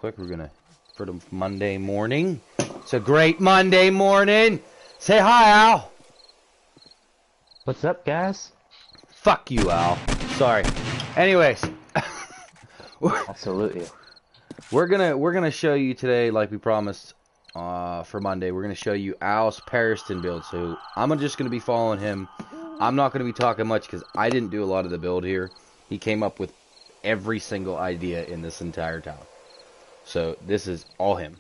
quick. We're gonna for the Monday morning. It's a great Monday morning. Say hi, Al. What's up, guys? Fuck you, Al. Sorry. Anyways, Absolutely. we're gonna show you today, like we promised, for Monday. We're gonna show you Al's Perishton build. So I'm just gonna be following him. I'm not gonna be talking much because I didn't do a lot of the build here. He came up with every single idea in this entire town. So this is all him.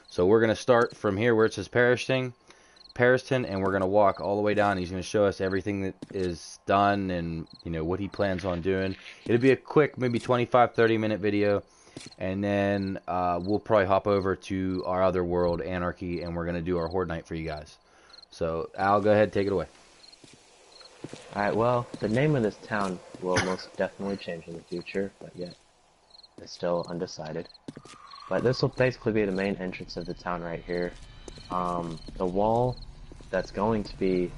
So we're going to start from here where it says Perishton, and we're going to walk all the way down. He's going to show us everything that is done and, you know, what he plans on doing. It'll be a quick, maybe 25-30 minute video. And then we'll probably hop over to our other world, Anarchy, and we're going to do our Horde Night for you guys. So, Al, go ahead, take it away. Alright, well, the name of this town will most definitely change in the future, but yet it's still undecided. But this will basically be the main entrance of the town right here. The wall that's going to be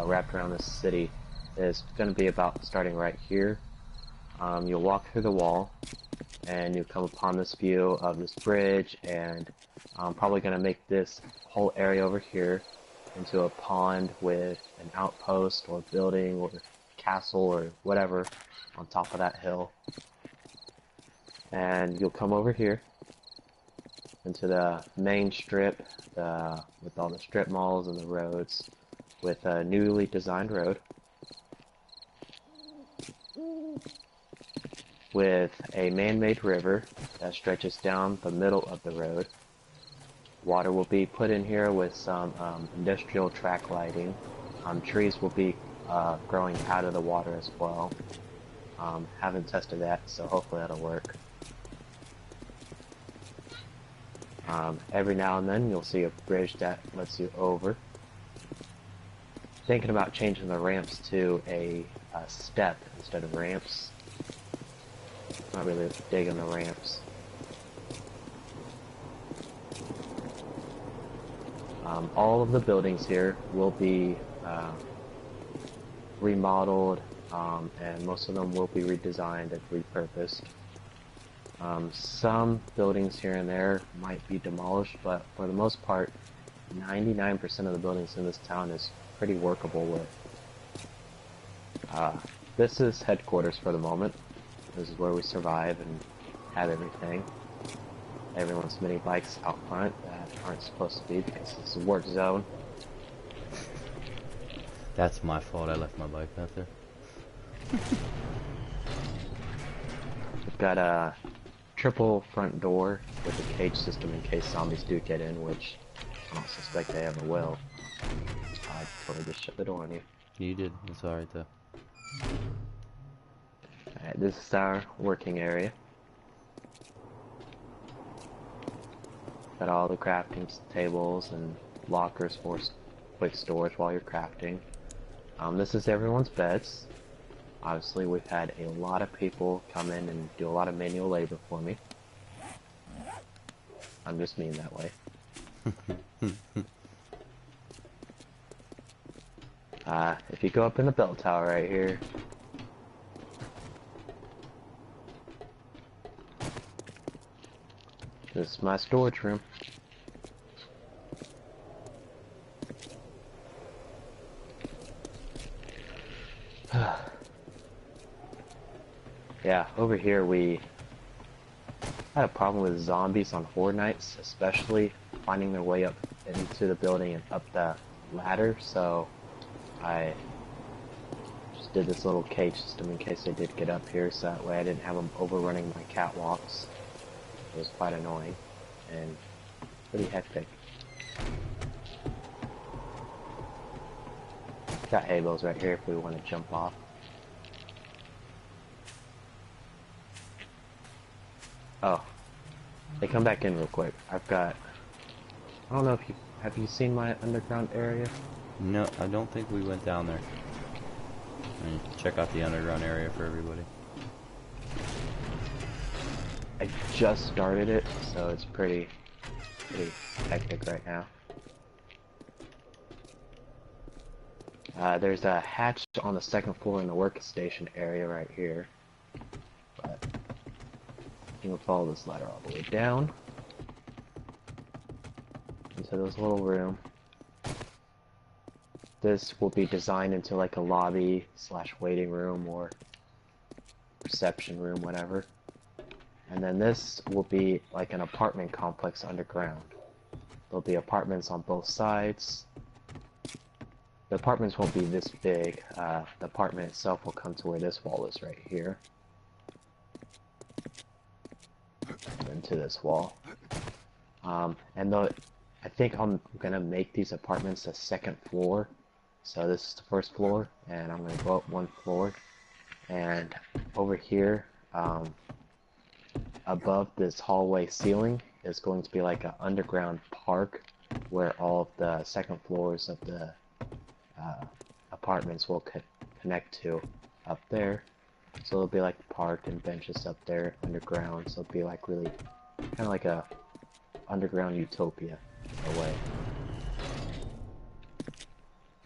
wrapped around this city is going to be about starting right here. You'll walk through the wall, and you'll come upon this view of this bridge, and I'm probably going to make this whole area over here into a pond with an outpost or building or castle or whatever on top of that hill. And you'll come over here into the main strip with all the strip malls and the roads with a newly designed road with a man-made river that stretches down the middle of the road. Water will be put in here with some industrial track lighting. Trees will be growing out of the water as well. Haven't tested that, so hopefully that'll work. Every now and then you'll see a bridge that lets you over. Thinking about changing the ramps to a step instead of ramps. Not really digging the ramps. All of the buildings here will be remodeled, and most of them will be redesigned and repurposed. Some buildings here and there might be demolished, but for the most part, 99% of the buildings in this town is pretty workable with. This is headquarters for the moment. This is where we survive and have everything. Everyone's mini bikes out front that aren't supposed to be because it's a work zone. That's my fault. I left my bike out there. We've got a triple front door with a cage system in case zombies do get in, which I don't suspect they ever will. I totally just shut the door on you. You did. It's alright though. Alright, this is our working area. Got all the crafting tables and lockers for quick storage while you're crafting. This is everyone's beds. Obviously, we've had a lot of people come in and do a lot of manual labor for me. I'm just mean that way. If you go up in the bell tower right here, this is my storage room. Yeah, over here we had a problem with zombies on Horde Nights, especially finding their way up into the building and up the ladder, so I just did this little cage system in case they did get up here, so that way I didn't have them overrunning my catwalks. It was quite annoying and pretty hectic. Got halos right here if we want to jump off. Oh, they come back in real quick. I've got, I don't know if have you seen my underground area? No, I don't think we went down there. Check out the underground area for everybody. I just started it, so it's pretty hectic right now. There's a hatch on the second floor in the workstation area right here. But You will follow this ladder all the way down into this little room. This will be designed into like a lobby slash waiting room or reception room, whatever. And then this will be like an apartment complex underground. There'll be apartments on both sides. The apartments won't be this big. The apartment itself will come to where this wall is right here. And then to this wall. And though I think I'm gonna make these apartments the second floor. So this is the first floor, and I'm gonna go up one floor. And over here, above this hallway ceiling is going to be like an underground park where all of the second floors of the apartments will connect to up there. So it'll be like a park and benches up there underground. So it'll be like really kind of like a underground utopia in a way.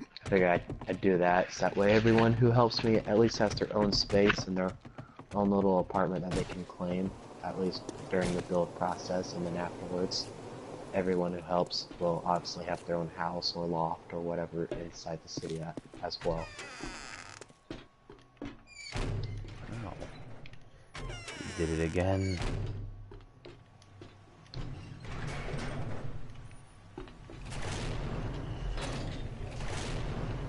I figured I'd do that, so that way everyone who helps me at least has their own space and their own little apartment that they can claim, at least during the build process, and then afterwards everyone who helps will obviously have their own house or loft or whatever inside the city as well. Wow. You did it again.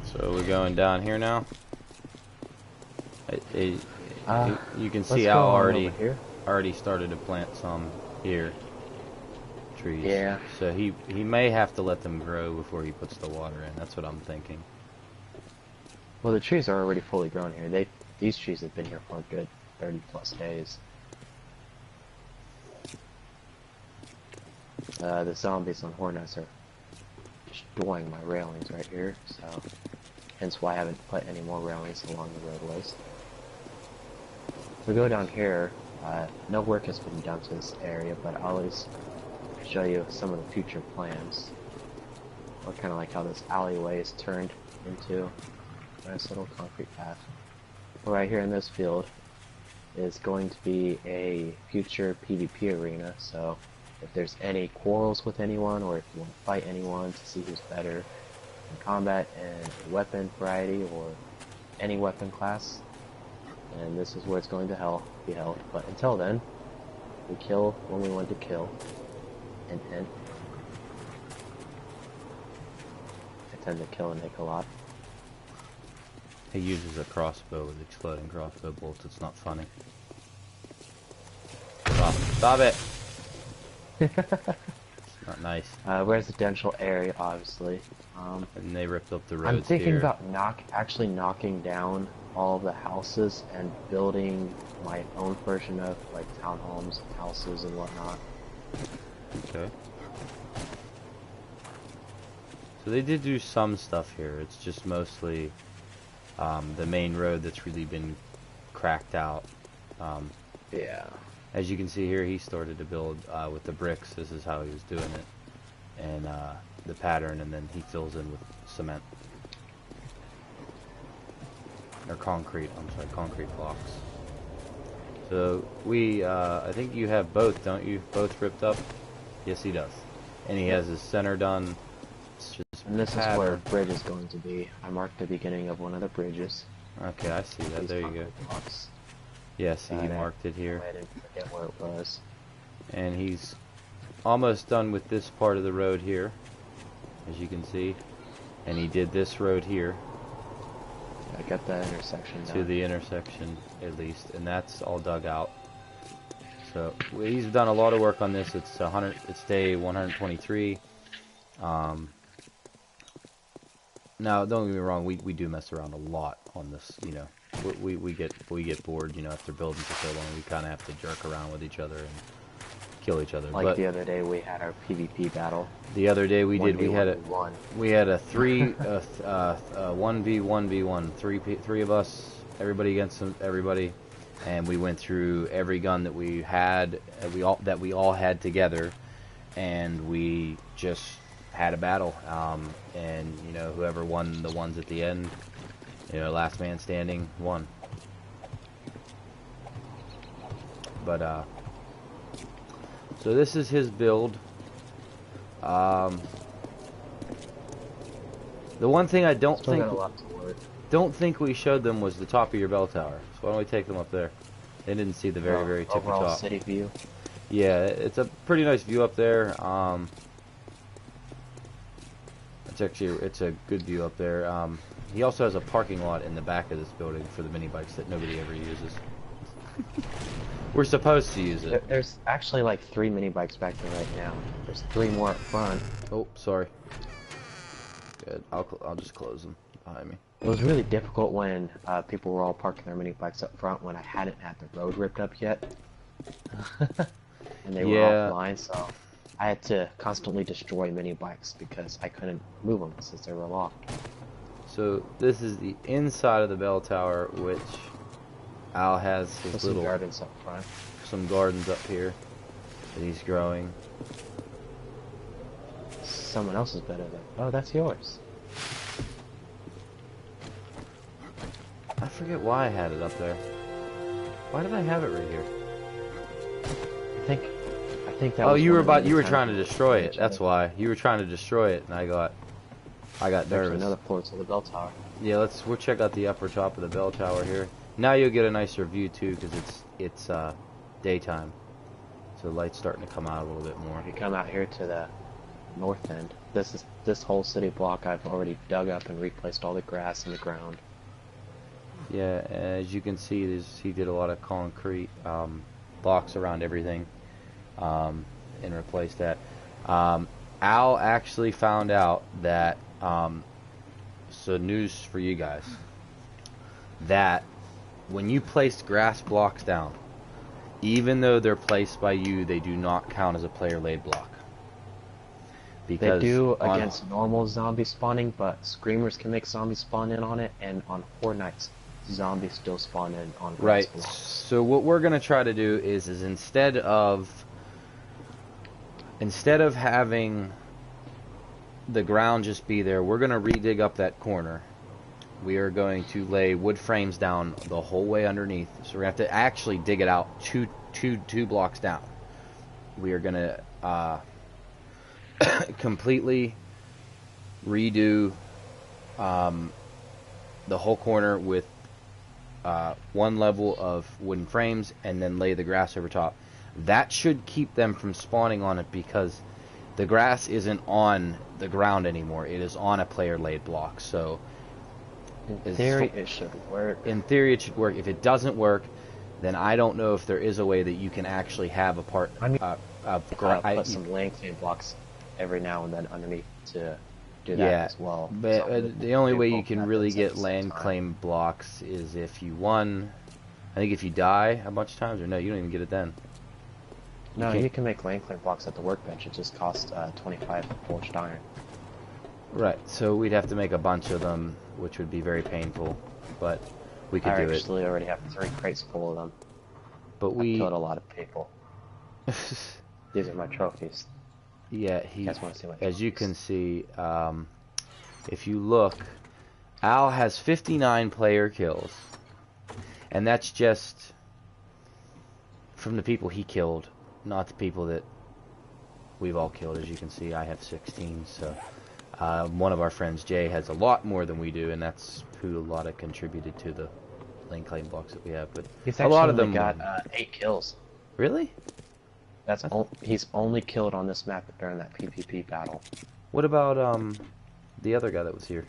So we're going down here now. You can see Al already started to plant some here trees. Yeah. So he may have to let them grow before he puts the water in. That's what I'm thinking. Well, the trees are already fully grown here. These trees have been here for a good 30+ days. The zombies on Hornets are destroying my railings right here, so hence why I haven't put any more railings along the roadways. If we go down here, no work has been done to this area, but I'll always show you some of the future plans. Or kind of like how this alleyway is turned into a nice little concrete path. Right here in this field is going to be a future PvP arena, so if there's any quarrels with anyone, or if you want to fight anyone to see who's better in combat and weapon variety or any weapon class, and this is where it's going to be held. But until then, we kill when we want to kill. And I tend to kill and make a lot. He uses a crossbow with exploding crossbow bolts. It's not funny. Stop it! It's not nice. Residential area, obviously. And they ripped up the roads I'm thinking here. about actually knocking down all the houses and building my own version of like townhomes, houses, and whatnot. Okay. So they did do some stuff here. It's just mostly the main road that's really been cracked out. Yeah. As you can see here, he started to build with the bricks. This is how he was doing it. And the pattern, and then he fills in with cement. Or concrete, I'm sorry, concrete blocks. So I think you have both, don't you? Both ripped up? Yes, he does. And he has his center done. It's just and this is where a bridge is going to be. I marked the beginning of one of the bridges. Okay, I see that. There you go. Blocks. Yes, he marked it here. I didn't forget where it was. And he's almost done with this part of the road here, as you can see. And he did this road here. I got that intersection to done. the intersection at least, and that's all dug out. So he's done a lot of work on this. It's day 123. Now don't get me wrong, we do mess around a lot on this, you know. We get bored, you know, after building for so long. We kind of have to jerk around with each other and kill each other. Like the other day we had our PvP battle. The other day we had a 1v1v1, three of us, everybody against everybody, and we went through every gun that we had, that we all had together, and we just had a battle. And you know, whoever won the ones at the end, you know, last man standing won. But So this is his build. The one thing I don't Still got a lot to work. think we showed them was the top of your bell tower. So why don't we take them up there? They didn't see the very tippy overall top. city view. Yeah, it's a pretty nice view up there. It's a good view up there. He also has a parking lot in the back of this building for the mini bikes that nobody ever uses. We're supposed to use it. There's actually like 3 mini bikes back there right now. There's 3 more up front. Oh, sorry. Good. I'll just close them behind me. It was really difficult when people were all parking their mini bikes up front when I hadn't had the road ripped up yet. And they were offline, so I had to constantly destroy mini bikes because I couldn't move them since they were locked. So this is the inside of the bell tower, which Al has his Some gardens up front. Some gardens up here that he's growing. Someone else is better than. Oh, that's yours. I forget why I had it up there. Why did I have it right here? I think that. Oh, was you were trying to destroy it. That's why you were trying to destroy it, and I got nervous. Another floor to the bell tower. Yeah, we'll check out the upper top of the bell tower here. Now you'll get a nicer view too, because it's daytime, so the light's starting to come out a little bit more. If you come out here to the north end, this whole city block I've already dug up and replaced all the grass in the ground. Yeah, as you can see, he did a lot of concrete blocks around everything, and replaced that. Al actually found out that, so news for you guys, that when you place grass blocks down, even though they're placed by you, they do not count as a player laid block. Because they do against normal zombie spawning, but screamers can make zombies spawn in on it, and on Horde nights, zombies still spawn in on grass blocks. So what we're gonna try to do is instead of having the ground just be there, we're gonna redig up that corner. We are going to lay wood frames down the whole way underneath. So we're gonna have to actually dig it out two blocks down. We are gonna completely redo the whole corner with one level of wooden frames, and then lay the grass over top. That should keep them from spawning on it, because the grass isn't on the ground anymore. It is on a player laid block. So in theory it should work. In theory it should work. If it doesn't work, then I don't know if there is a way that you can actually have a part put some land claim blocks every now and then underneath to do that as well. But the only way you can really get land claim blocks is if you won. I think if you die a bunch of times, or no, you don't even get it then. No, you can make land claim blocks at the workbench. It just costs 25 forged iron. Right, so we'd have to make a bunch of them, which would be very painful, but we could do it. I actually already have 3 crates full of them. But we killed a lot of people. These are my trophies. Yeah, as you can see, if you look, Al has 59 player kills, and that's just from the people he killed, not the people that we've all killed. As you can see, I have 16, so one of our friends, Jay, has a lot more than we do, and that's who a lot of contributed to the land claim blocks that we have. But a lot of them got 8 kills. Really? He's only killed on this map during that PvP battle. What about the other guy that was here?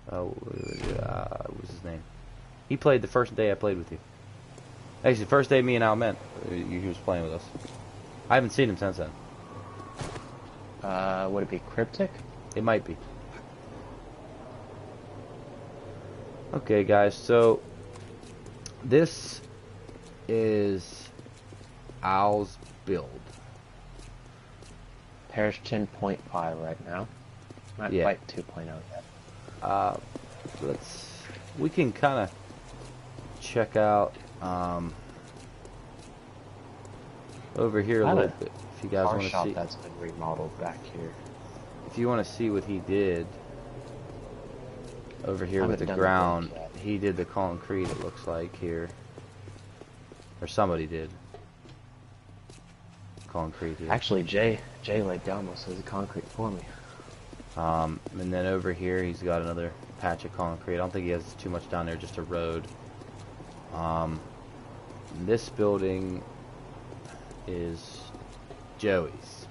What was his name? He played the first day I played with you. Actually, the first day me and Al met, he was playing with us. I haven't seen him since then. Would it be Cryptic? It might be. Okay, guys, so this is Al's build. Perishton 0.5 right now. Not quite 2.0 yet. We can kind of check out over here a little bit if you guys want to see. That's been remodeled back here. If you want to see what he did over here with the ground, he did the concrete. It looks like here, or somebody did. concrete here. Actually, Jay laid down most of the concrete for me. And then over here, he's got another patch of concrete. I don't think he has too much down there, just a road. This building is Joey's.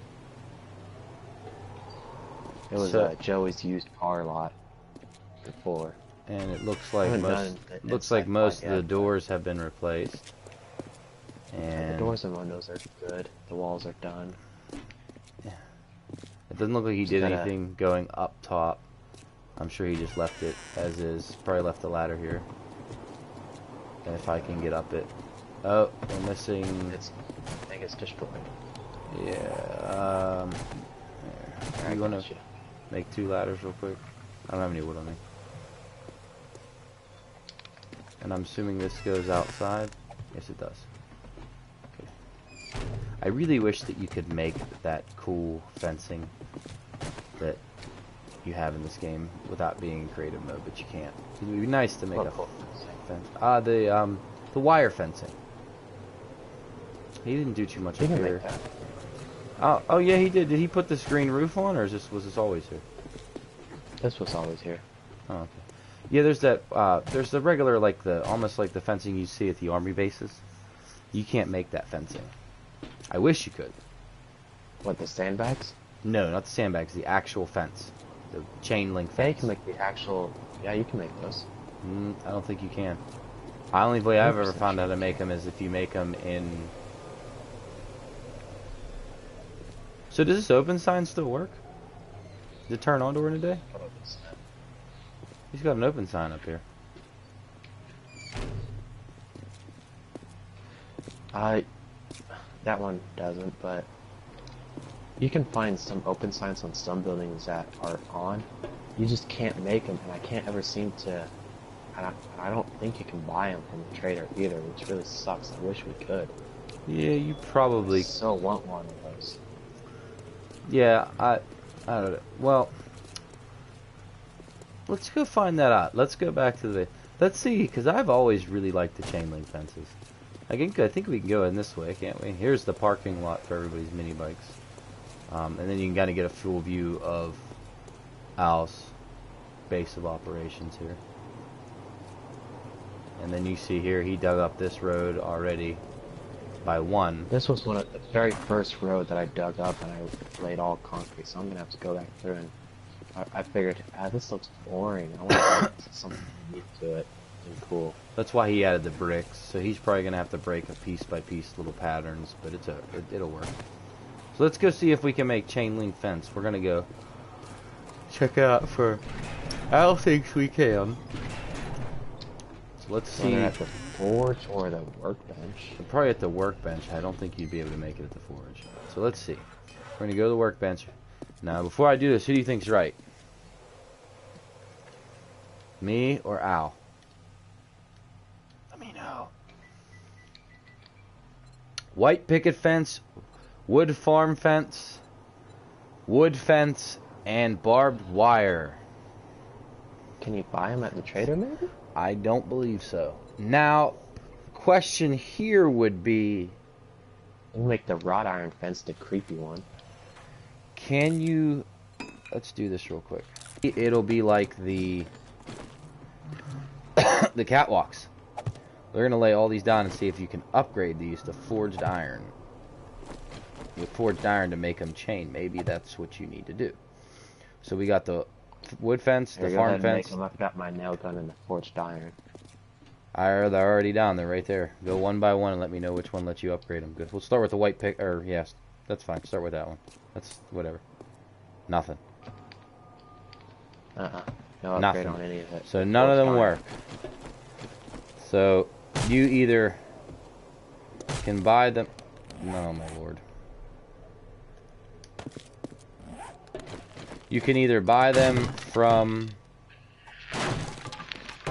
It was Joey's used car lot before. And it looks like most of the doors have been replaced. And the doors and windows are good. The walls are done. Yeah. It doesn't look like he did anything going up top. I'm sure he just left it as is. Probably left the ladder here. And if I can get up it. Oh, we're missing. I think it's destroyed. Yeah. You want to make 2 ladders real quick? I don't have any wood on me. And I'm assuming this goes outside. Yes, it does. Okay. I really wish that you could make that cool fencing that you have in this game without being in creative mode, but you can't. It would be nice to make a fence. The wire fencing. He didn't do too much up here. Oh yeah, he did. Did he put this green roof on, or was this always here? This was always here. Oh, okay. Yeah, there's that. There's the regular, almost like the fencing you see at the army bases. You can't make that fencing. I wish you could. What, the sandbags? No, not the sandbags. The actual fence, the chain link fence. Yeah, you can make the actual. Yeah, you can make those. I don't think you can. The only way I've ever found out how to make them is if you make them in. So does this open sign still work? Does it turn on during the day? He's got an open sign up here. That one doesn't, but you can find some open signs on some buildings that are on. You just can't make them, and I can't ever seem to. I don't think you can buy them from the trader either, which really sucks. I wish we could. Yeah, you probably. I so want one of those. Yeah, I don't know. Well, let's go find that out. Let's go back to the. Let's see, because I've always really liked the chain link fences. I think we can go in this way, can't we? Here's the parking lot for everybody's mini bikes, and then you can kind of get a full view of Al's base of operations here. And then you see here he dug up this road already by 1. This was one of the very first road that I dug up, and I laid all concrete, so I'm gonna have to go back through and I figured, this looks boring. I want to add something unique to it and cool. That's why he added the bricks. So he's probably gonna have to break a piece by piece little patterns, but it'll work. So let's go see if we can make chain link fence. We're gonna go check it out for Al thinks we can. So let's see. At the forge or the workbench? Probably at the workbench. I don't think you'd be able to make it at the forge. So let's see. We're gonna go to the workbench. Now, before I do this, who do you think's right? Me or Al? Let me know. White picket fence, wood farm fence, wood fence, and barbed wire. Can you buy them at the trader, maybe? I don't believe so. Now, question here would be... You can make the wrought iron fence the creepy one. Can you... Let's do this real quick. It'll be like the... the catwalks. We're going to lay all these down and see if you can upgrade these to forged iron. With forged iron to make them chain. Maybe that's what you need to do. So we got the wood fence, the farm fence. I've got my nail gun and the forged iron. They're already down there, right there. Go one by one and let me know which one lets you upgrade them. Good. We'll start with the white pick, or yes, that's fine. Start with that one. That's whatever. Nothing. No upgrade on any of it. So none of them work. So you either can buy them. No, my lord. You can either buy them from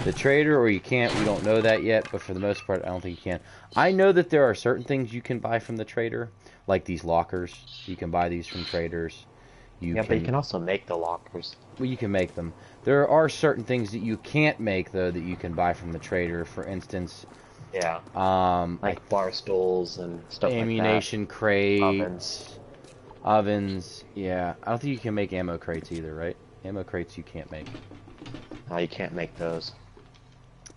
the trader, or you can't. We don't know that yet, but for the most part, I don't think you can. I know that there are certain things you can buy from the trader, like these lockers. You can buy these from traders. But you can also make the lockers. Well, you can make them. There are certain things that you can't make, though, that you can buy from the trader. For instance, Yeah. I Like bar stools and stuff like that. ammunition Ovens. crates, ovens. Yeah, I don't think you can make ammo crates either, right? Ammo crates you can't make. Oh, you can't make those.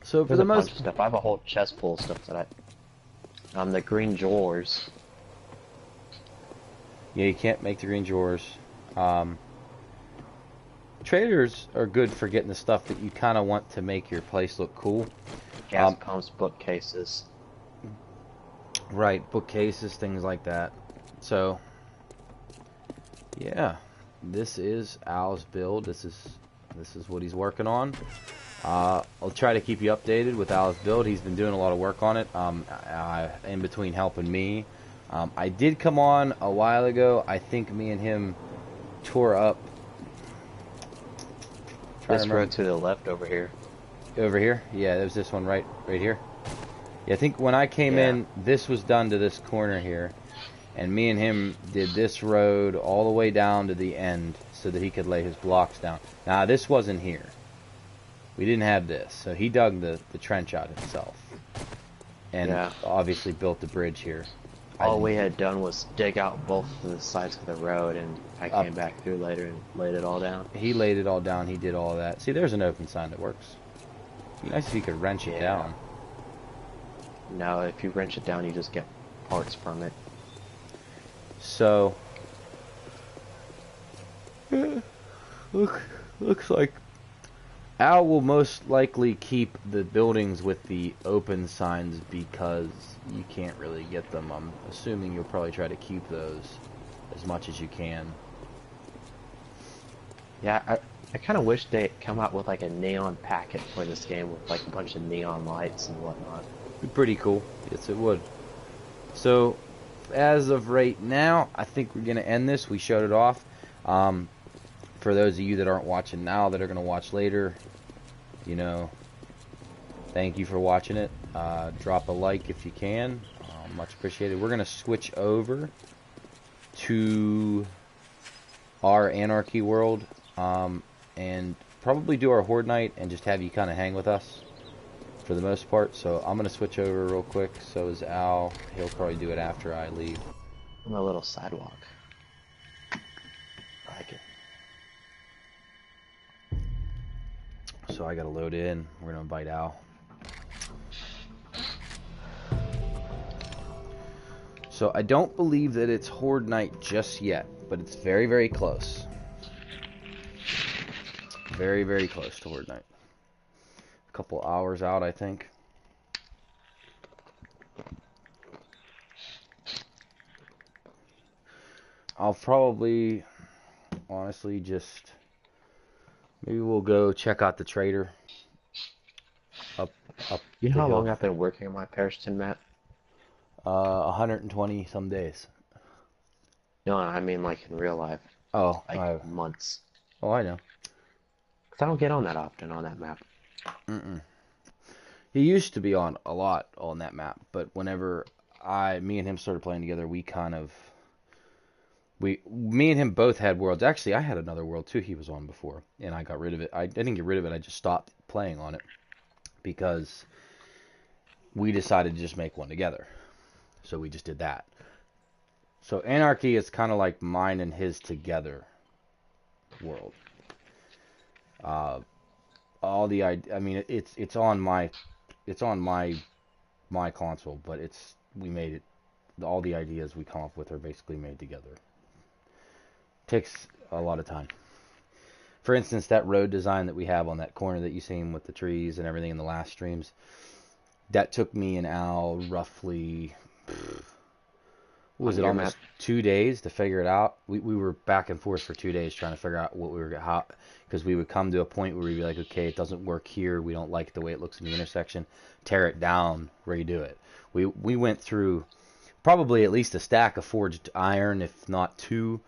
So for There's the a bunch most, of stuff. I have a whole chest full of stuff that the green drawers. yeah, you can't make the green drawers. Um, Traders are good for getting the stuff that you kind of want to make your place look cool. Gas pumps, bookcases. Right, bookcases, things like that. So, yeah, this is Al's build. This is what he's working on. I'll try to keep you updated with Al's build. He's been doing a lot of work on it. In between helping me. I did come on a while ago. I think me and him tore up. This road to the left over here. Over here? Yeah, there's this one right here. Yeah, I think when I came in, this was done to this corner here. And me and him did this road all the way down to the end so that he could lay his blocks down. Now, this wasn't here. We didn't have this. So he dug the trench out himself. And obviously built the bridge here. All we had done was dig out both of the sides of the road, and I came back through later and laid it all down. He laid it all down. He did all that. See, there's an open sign that works. It'd be nice if you could wrench it down. No, if you wrench it down, you just get parts from it. So, looks like Al will most likely keep the buildings with the open signs because you can't really get them. I'm assuming you'll probably try to keep those as much as you can. Yeah, I kind of wish they'd come out with like a neon packet for this game with like a bunch of neon lights and whatnot. Be pretty cool. Yes, it would. So, as of right now, I think we're going to end this. We showed it off. For those of you that aren't watching now, that are going to watch later, you know, thank you for watching it. Drop a like if you can. Much appreciated. We're going to switch over to our Anarchy world and probably do our Horde Night and just have you kind of hang with us for the most part. So I'm going to switch over real quick. So is Al. He'll probably do it after I leave. On a little sidewalk. I like it. So I got to load in. We're going to invite Al. So I don't believe that it's Horde Night just yet, but it's very, very close. Very, very close to Horde Night. A couple hours out, I think. I'll probably, honestly, just maybe we'll go check out the trader. Up. You know how long I've been working on my Perishton map? 120 some days. No, I mean like in real life. Oh, like months. Oh, I know. Cause I don't get on that often on that map. He used to be on a lot on that map, but whenever me and him started playing together, me and him both had worlds. Actually, I had another world too he was on before, and I got rid of it. I didn't get rid of it, I just stopped playing on it because we decided to just make one together. So we just did that. So Anarchy is kind of like mine and his together world. All the I mean it's on my console, but we made it. All the ideas we come up with are basically made together. Takes a lot of time. For instance, that road design that we have on that corner that you seen with the trees and everything in the last streams, that took me and Al roughly, almost 2 days to figure it out. We were back and forth for 2 days trying to figure out what we were how, because we would come to a point where we'd be like, okay, it doesn't work here. We don't like the way it looks in the intersection. Tear it down, redo it. We went through probably at least a stack of forged iron, if not two,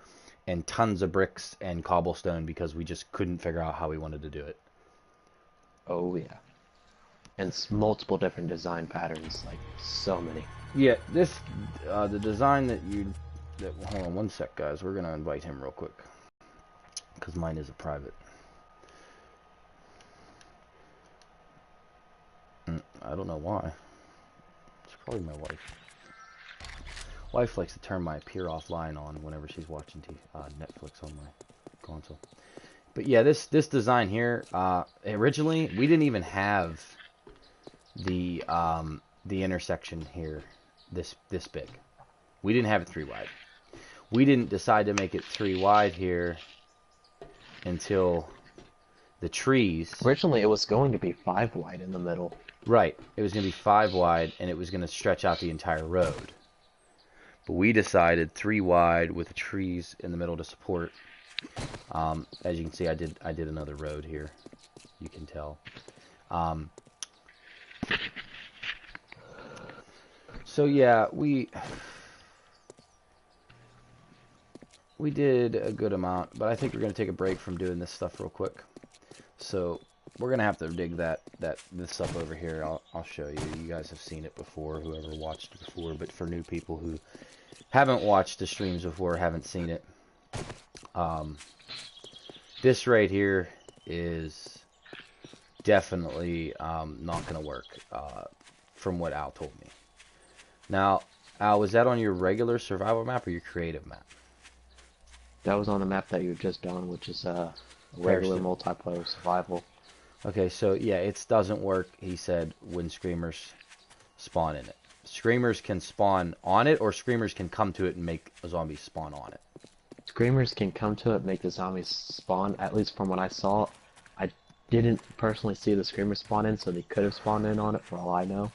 and tons of bricks and cobblestone because we just couldn't figure out how we wanted to do it. Oh yeah. And it's multiple different design patterns, like so many. Yeah, this the design hold on one sec, guys. We're gonna invite him real quick because mine is a private. I don't know why. Probably my wife. Wife likes to turn my appear offline on whenever she's watching Netflix on my console. But yeah, this design here, originally we didn't even have the intersection here this big. We didn't have it 3 wide. We didn't decide to make it 3 wide here until the trees. Originally, it was going to be 5 wide in the middle. Right. It was going to be 5 wide, and it was going to stretch out the entire road. But we decided 3 wide with the trees in the middle to support. As you can see, I did another road here. You can tell. So yeah, we did a good amount, but I think we're gonna take a break from doing this stuff real quick. So we're gonna have to dig this stuff over here. I'll show you. You guys have seen it before, whoever watched it before, but for new people who haven't watched the streams before, haven't seen it, this right here is definitely not gonna work, from what Al told me. Now, Al, was that on your regular survival map or your creative map? That was on the map that you were just on, which is regular multiplayer survival. Okay, so yeah, it doesn't work, he said, when screamers spawn in it. Screamers can spawn on it, or screamers can come to it and make a zombie spawn on it. Screamers can come to it, make the zombies spawn, at least from what I saw. I didn't personally see the screamers spawn in, so they could have spawned in on it for all I know.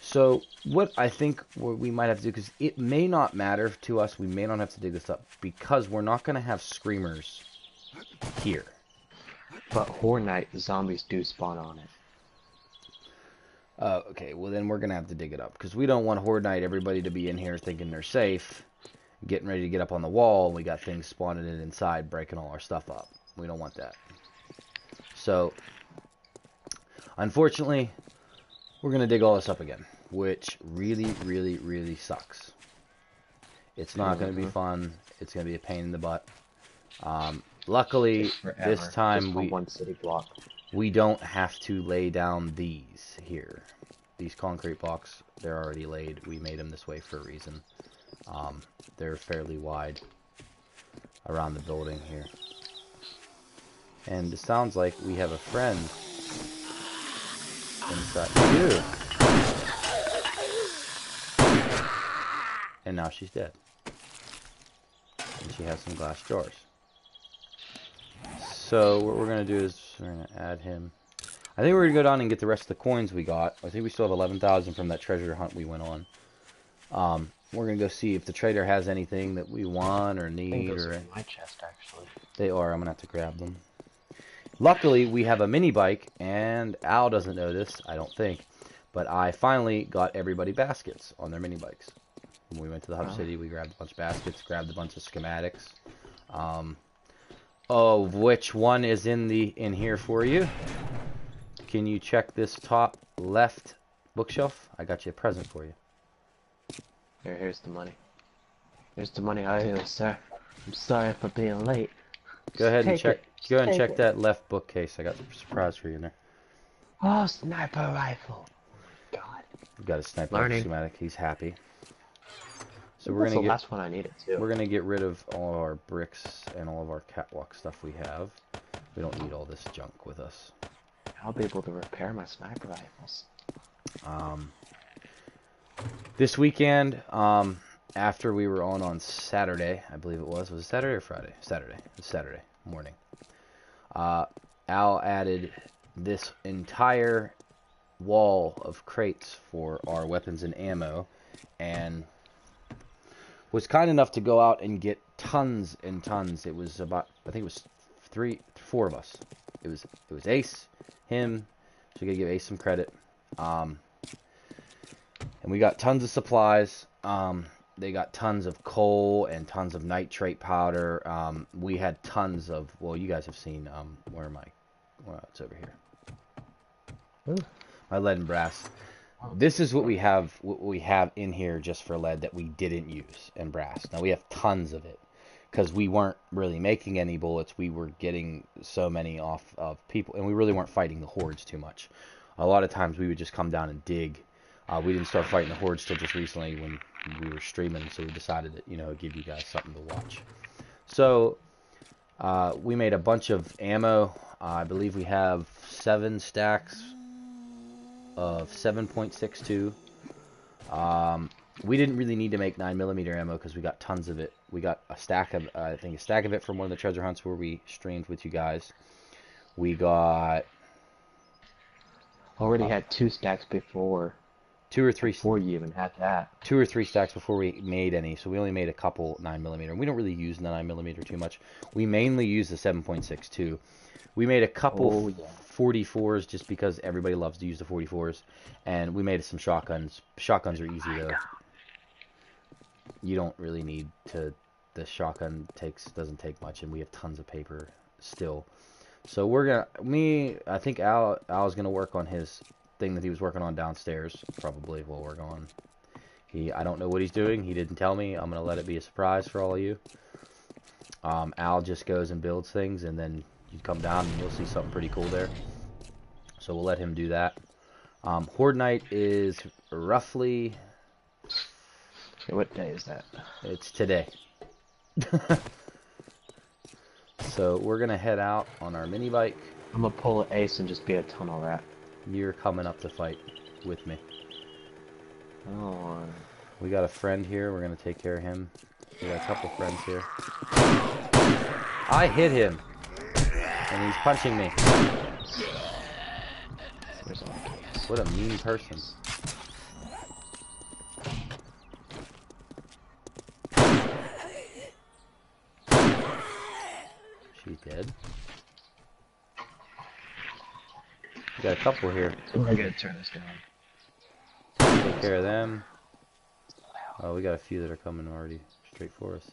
So, what I think we might have to do, because it may not matter to us, we may not have to dig this up, because we're not going to have screamers here. But Horde Night zombies do spawn on it. Okay, well then we're going to have to dig it up, because we don't want Horde Night everybody to be in here thinking they're safe, getting ready to get up on the wall, and we got things spawning in inside, breaking all our stuff up. We don't want that. So, unfortunately, we're going to dig all this up again, which really, really, really sucks. It's not going to be fun. It's going to be a pain in the butt. Luckily, this time one city block. We don't have to lay down these here. These concrete blocks, they're already laid. We made them this way for a reason. They're fairly wide around the building here. And it sounds like we have a friend inside. Dude! And now she's dead. And she has some glass jars. So what we're going to do is we're going to add him. I think we're going to go down and get the rest of the coins we got. I think we still have 11,000 from that treasure hunt we went on. We're going to go see if the trader has anything that we want or need. I think those are in my chest, actually. They are. I'm going to have to grab them. Luckily, we have a mini bike, and Al doesn't know this, I don't think, but I finally got everybody baskets on their mini bikes. When we went to the Hub City, we grabbed a bunch of baskets, grabbed a bunch of schematics. Oh, which one is in here for you? Can you check this top left bookshelf? I got you a present for you. Here's the money. Here's the money I owe, sir. I'm sorry for being late. Go ahead and check. Go ahead and check it. that left bookcase. I got a surprise for you in there. Oh, sniper rifle. God. We've got a sniper schematic. He's happy. So That's the last one I needed too. We're gonna get rid of all our bricks and all of our catwalk stuff we have. We don't need all this junk with us. I'll be able to repair my sniper rifles. This weekend, after we were on Saturday, I believe it was it Saturday or Friday? Saturday. It was Saturday morning. Al added this entire wall of crates for our weapons and ammo, and was kind enough to go out and get tons and tons. It was about, I think it was 4 of us. It was Ace, him, so we gotta give Ace some credit. And we got tons of supplies. They got tons of coal and tons of nitrate powder. We had tons of, well, you guys have seen, where am I? Well, it's over here. Ooh. My lead and brass. This is what we have in here just for lead that we didn't use, and brass. Now we have tons of it because we weren't really making any bullets. We were getting so many off of people, and we really weren't fighting the hordes too much. A lot of times we would just come down and dig. We didn't start fighting the hordes till just recently when we were streaming, so we decided to, give you guys something to watch. So, we made a bunch of ammo. I believe we have 7 stacks of 7.62. We didn't really need to make 9mm ammo because we got tons of it. We got a stack of, I think a stack of it from one of the treasure hunts where we streamed with you guys. We got... Already had 2 stacks before. 2 or 3... Before you even had that. 2 or 3 stacks before we made any, so we only made a couple 9mm. We don't really use the 9mm too much. We mainly use the 7.62. We made a couple 44s just because everybody loves to use the 44s, and we made some shotguns. Shotguns are easy though. You don't really need to. The shotgun doesn't take much, and we have tons of paper still. So we're gonna. I think Al's gonna work on his thing that he was working on downstairs. Probably while we're gone. I don't know what he's doing. He didn't tell me. I'm gonna let it be a surprise for all of you. Al just goes and builds things, and then you come down and you'll see something pretty cool there. So we'll let him do that. Horde Night is roughly... Okay, what day is that? It's today. So we're going to head out on our mini bike. I'm going to pull an ace and just be a tunnel rat. You're coming up to fight with me. Oh. We got a friend here. We're going to take care of him. We got a couple friends here. I hit him. And he's punching me. What a mean person. She's dead. We got a couple here. I gotta turn this down. Take care of them. Oh, we got a few that are coming already straight for us.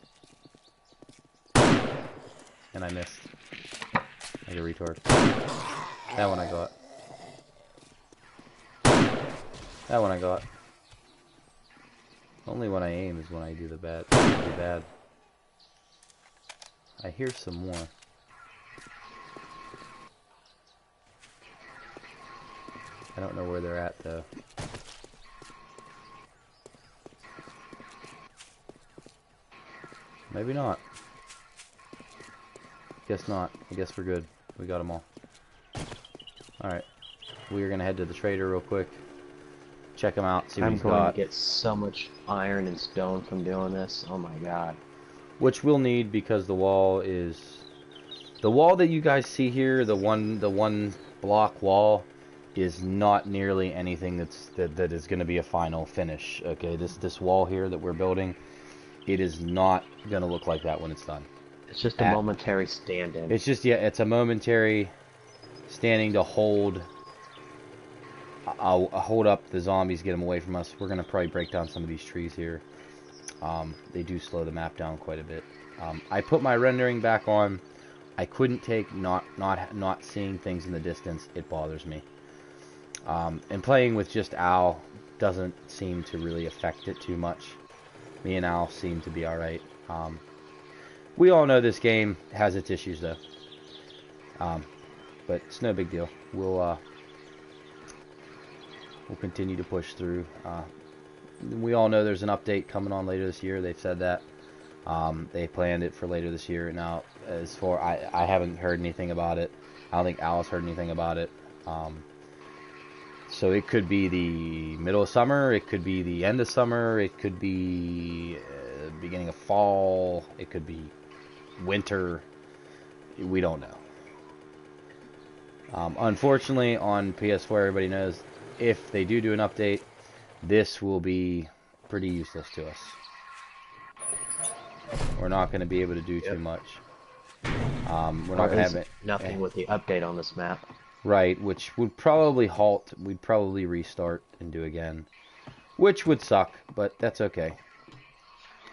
And I missed. Like a retard. That one I got. That one I got. Only when I aim is when I do the bad. I hear some more. I don't know where they're at though. Maybe not. Guess not. I guess we're good. We got them all. Alright. We are going to head to the trader real quick. Check him out. See what he's got. I'm going to get so much iron and stone from doing this. Oh my god. Which we'll need because the wall is... The wall that you guys see here, the one block wall, is not nearly anything that is going to be a final finish. Okay, this wall here that we're building, it is not going to look like that when it's done. It's just a momentary stand-in. It's just, yeah, it's a momentary standing to hold up the zombies, get them away from us. We're going to probably break down some of these trees here. They do slow the map down quite a bit. I put my rendering back on. I couldn't take not seeing things in the distance. It bothers me. And playing with just Al doesn't seem to really affect it too much. Me and Al seem to be alright. We all know this game has its issues though. But it's no big deal. We'll continue to push through. We all know there's an update coming on later this year. They've said that. They planned it for later this year. Now, as for I haven't heard anything about it. I don't think Alice heard anything about it. So it could be the middle of summer. It could be the end of summer. It could be beginning of fall. It could be winter. We don't know. Unfortunately, on PS4, everybody knows if they do an update, this will be pretty useless to us. We're not going to be able to do too much. We're not going to have it. Nothing with the update on this map. Right, which would probably halt. We'd probably restart and do again, which would suck, but that's okay.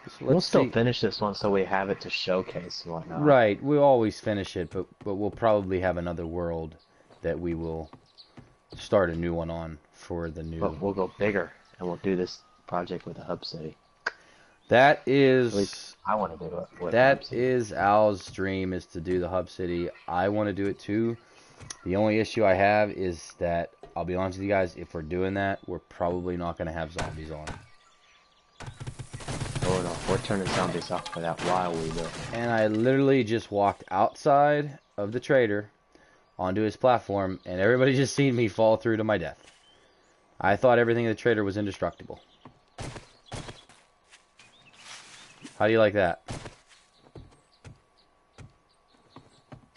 So we'll still finish this one so we have it to showcase and whatnot. Right, we'll always finish it, but we'll probably have another world that we will start a new one on for the new. But we'll go bigger, and we'll do this project with a hub city. That is. At least I want to do it. With that is Al's dream, is to do the hub city. I want to do it too. The only issue I have is that I'll be honest with you guys, if we're doing that, we're probably not going to have zombies on. Oh no, we're turning zombies off for that while we do. And I literally just walked outside of the trader onto his platform, and everybody just seen me fall through to my death. I thought everything in the trader was indestructible. How do you like that?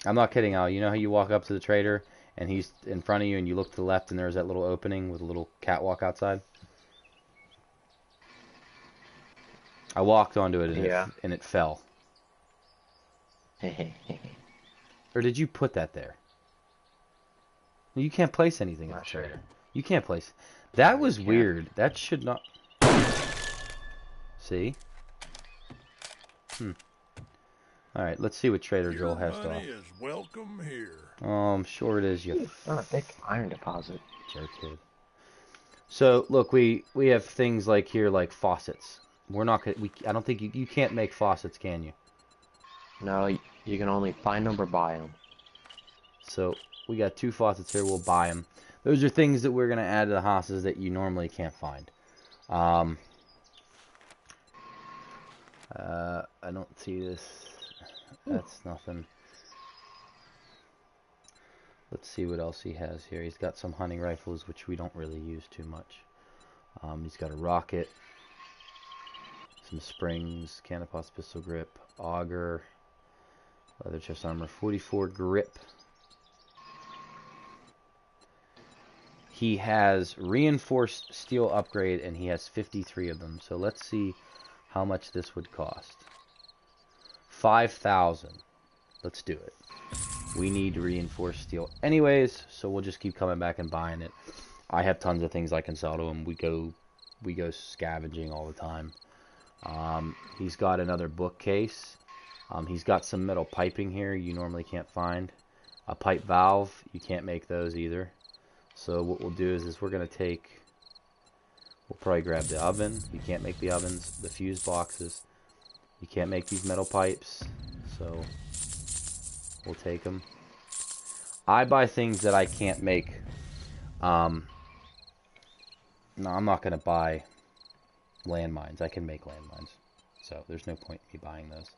I'm not kidding, Al. You know how you walk up to the trader and he's in front of you and you look to the left and there's that little opening with a little catwalk outside? I walked onto it and, it fell. Or did you put that there? You can't place anything in the trader. You can't place. That was weird. That should not... See? Alright, let's see what Trader Joel has to offer. Is welcome here. Oh, I'm sure it is, you... Oh, a big iron deposit. Jerk kid. So, look, we have things like here, like faucets. We're not gonna... I don't think you can't make faucets, can you? No, you can only find them or buy them. So, we got 2 faucets here. We'll buy them. Those are things that we're going to add to the houses that you normally can't find. I don't see this. That's nothing. Let's see what else he has here. He's got some hunting rifles, which we don't really use too much. He's got a rocket, some springs, canopus pistol grip, auger, leather chest armor, 44 grip. He has reinforced steel upgrade, and he has 53 of them. So let's see how much this would cost. 5,000. Let's do it. We need reinforced steel anyways, so we'll just keep coming back and buying it. I have tons of things I can sell to him. We go scavenging all the time. He's got another bookcase. He's got some metal piping here you normally can't find. A pipe valve, you can't make those either. So what we'll do is we're going to take, we'll probably grab the oven. You can't make the ovens. The fuse boxes. You can't make these metal pipes. So we'll take them. I buy things that I can't make. No, I'm not going to buy landmines. I can make landmines. So there's no point in me buying those.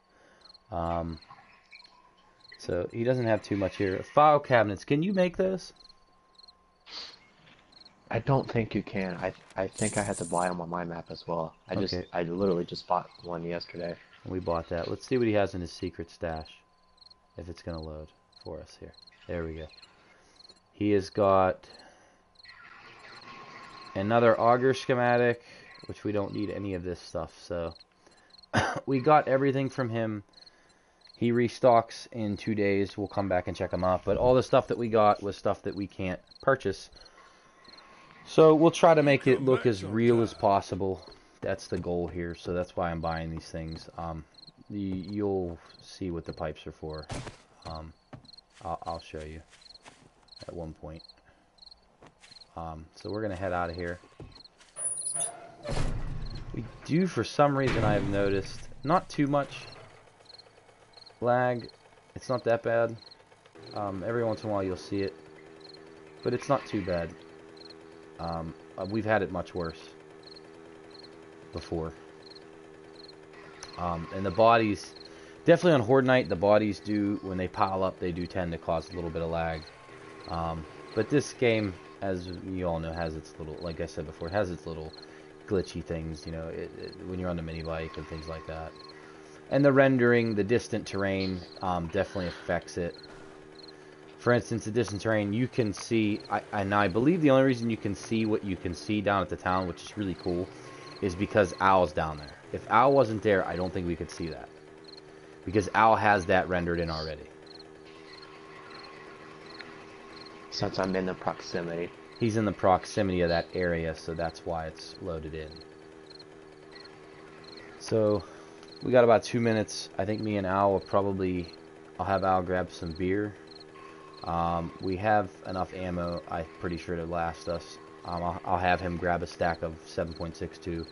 So he doesn't have too much here. File cabinets. Can you make those? I don't think you can. I think I had to buy them on my map as well. I literally just bought one yesterday. We bought that. Let's see what he has in his secret stash. If it's going to load for us here. There we go. He has got another auger schematic, which we don't need any of this stuff. So we got everything from him. He restocks in 2 days. We'll come back and check him out. But all the stuff that we got was stuff that we can't purchase. So we'll try to make it look as real as possible. That's the goal here. So that's why I'm buying these things. You'll see what the pipes are for. I'll show you at one point. So we're going to head out of here. We do, for some reason, I have noticed, not too much lag. It's not that bad. Every once in a while you'll see it. But it's not too bad. We've had it much worse before. And the bodies, definitely on Horde Night, the bodies do, when they pile up, they do tend to cause a little bit of lag. But this game, as you all know, has its little, like I said before, it has its little glitchy things, you know, when you're on the mini bike and things like that. And the rendering, the distant terrain, definitely affects it. For instance, the distant terrain, you can see, and I believe the only reason you can see what you can see down at the town, which is really cool, is because Owl's down there. If Owl wasn't there, I don't think we could see that. Because Owl has that rendered in already. Since I'm in the proximity. He's in the proximity of that area, so that's why it's loaded in. So, we got about 2 minutes. I think me and Owl will probably, I'll have Owl grab some beer. We have enough ammo, I'm pretty sure, to last us. I'll have him grab a stack of 7.62.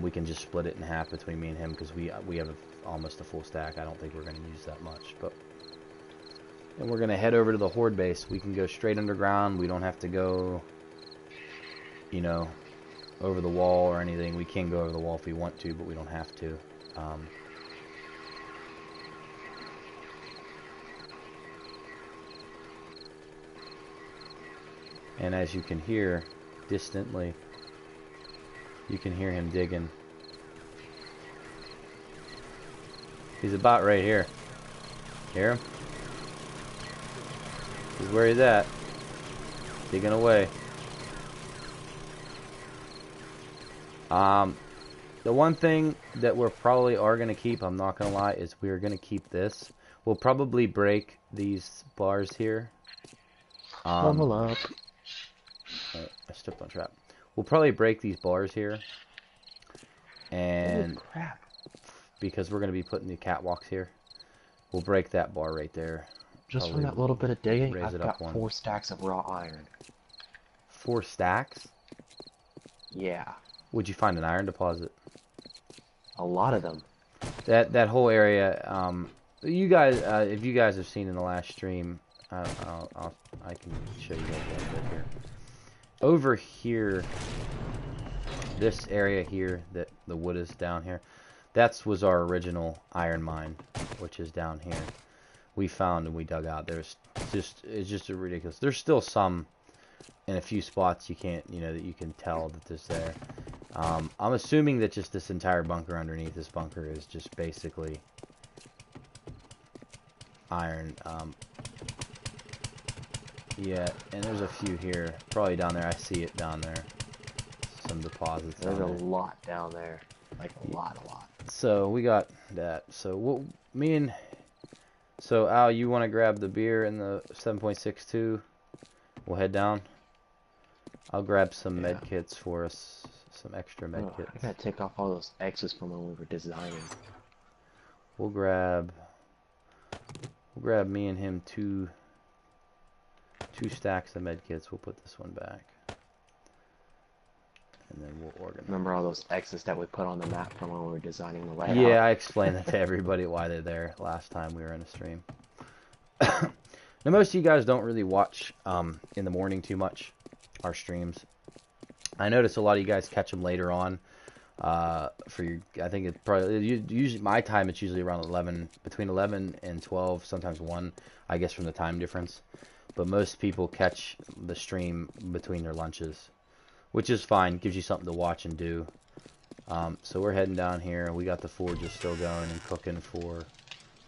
We can just split it in half between me and him because we have almost a full stack. I don't think we're going to use that much, but And we're gonna head over to the Horde base. We can go straight underground. We don't have to go, you know, over the wall or anything. We can go over the wall if we want to, but we don't have to. And as you can hear, distantly, you can hear him digging. He's about right here. Hear him? This is where he's at. Digging away. The one thing that we're probably are going to keep, I'm not going to lie, is we're going to keep this. We'll probably break these bars here. Level up. I stepped on a trap. We'll probably break these bars here. And Holy crap. Because we're going to be putting the catwalks here. We'll break that bar right there. Just Probably from that little bit of digging, raise I've it got up one. 4 stacks of raw iron. 4 stacks? Yeah. Would you find an iron deposit? A lot of them. That whole area, you guys, if you guys have seen in the last stream, I can show you guys a little bit here. Over here, this area here, that the wood is down here, that was our original iron mine, which is down here. We found and we dug out. It's just a ridiculous. There's still some in a few spots you can't, that you can tell that there's there. I'm assuming that just this entire bunker underneath this bunker is just basically iron. Yeah, and there's a few here, probably down there. I see it down there. Some deposits. There's a lot down there, like a lot. So we got that. So So Al, you want to grab the beer and the 7.62? We'll head down. I'll grab some med kits for us. Some extra med kits. I gotta take off all those X's from when we were designing. We'll grab me and him two stacks of med kits. We'll put this one back. And then we'll organize. Remember all those X's that we put on the map from when we were designing the layout? Yeah, I explained that to everybody why they're there last time we were in a stream. Now, most of you guys don't really watch in the morning too much, our streams. I notice a lot of you guys catch them later on. For your, I think it probably usually my time. It's usually around 11, between 11 and 12, sometimes 1. I guess from the time difference. But most people catch the stream between their lunches, which is fine. Gives you something to watch and do. So we're heading down here. We got the forges still going and cooking for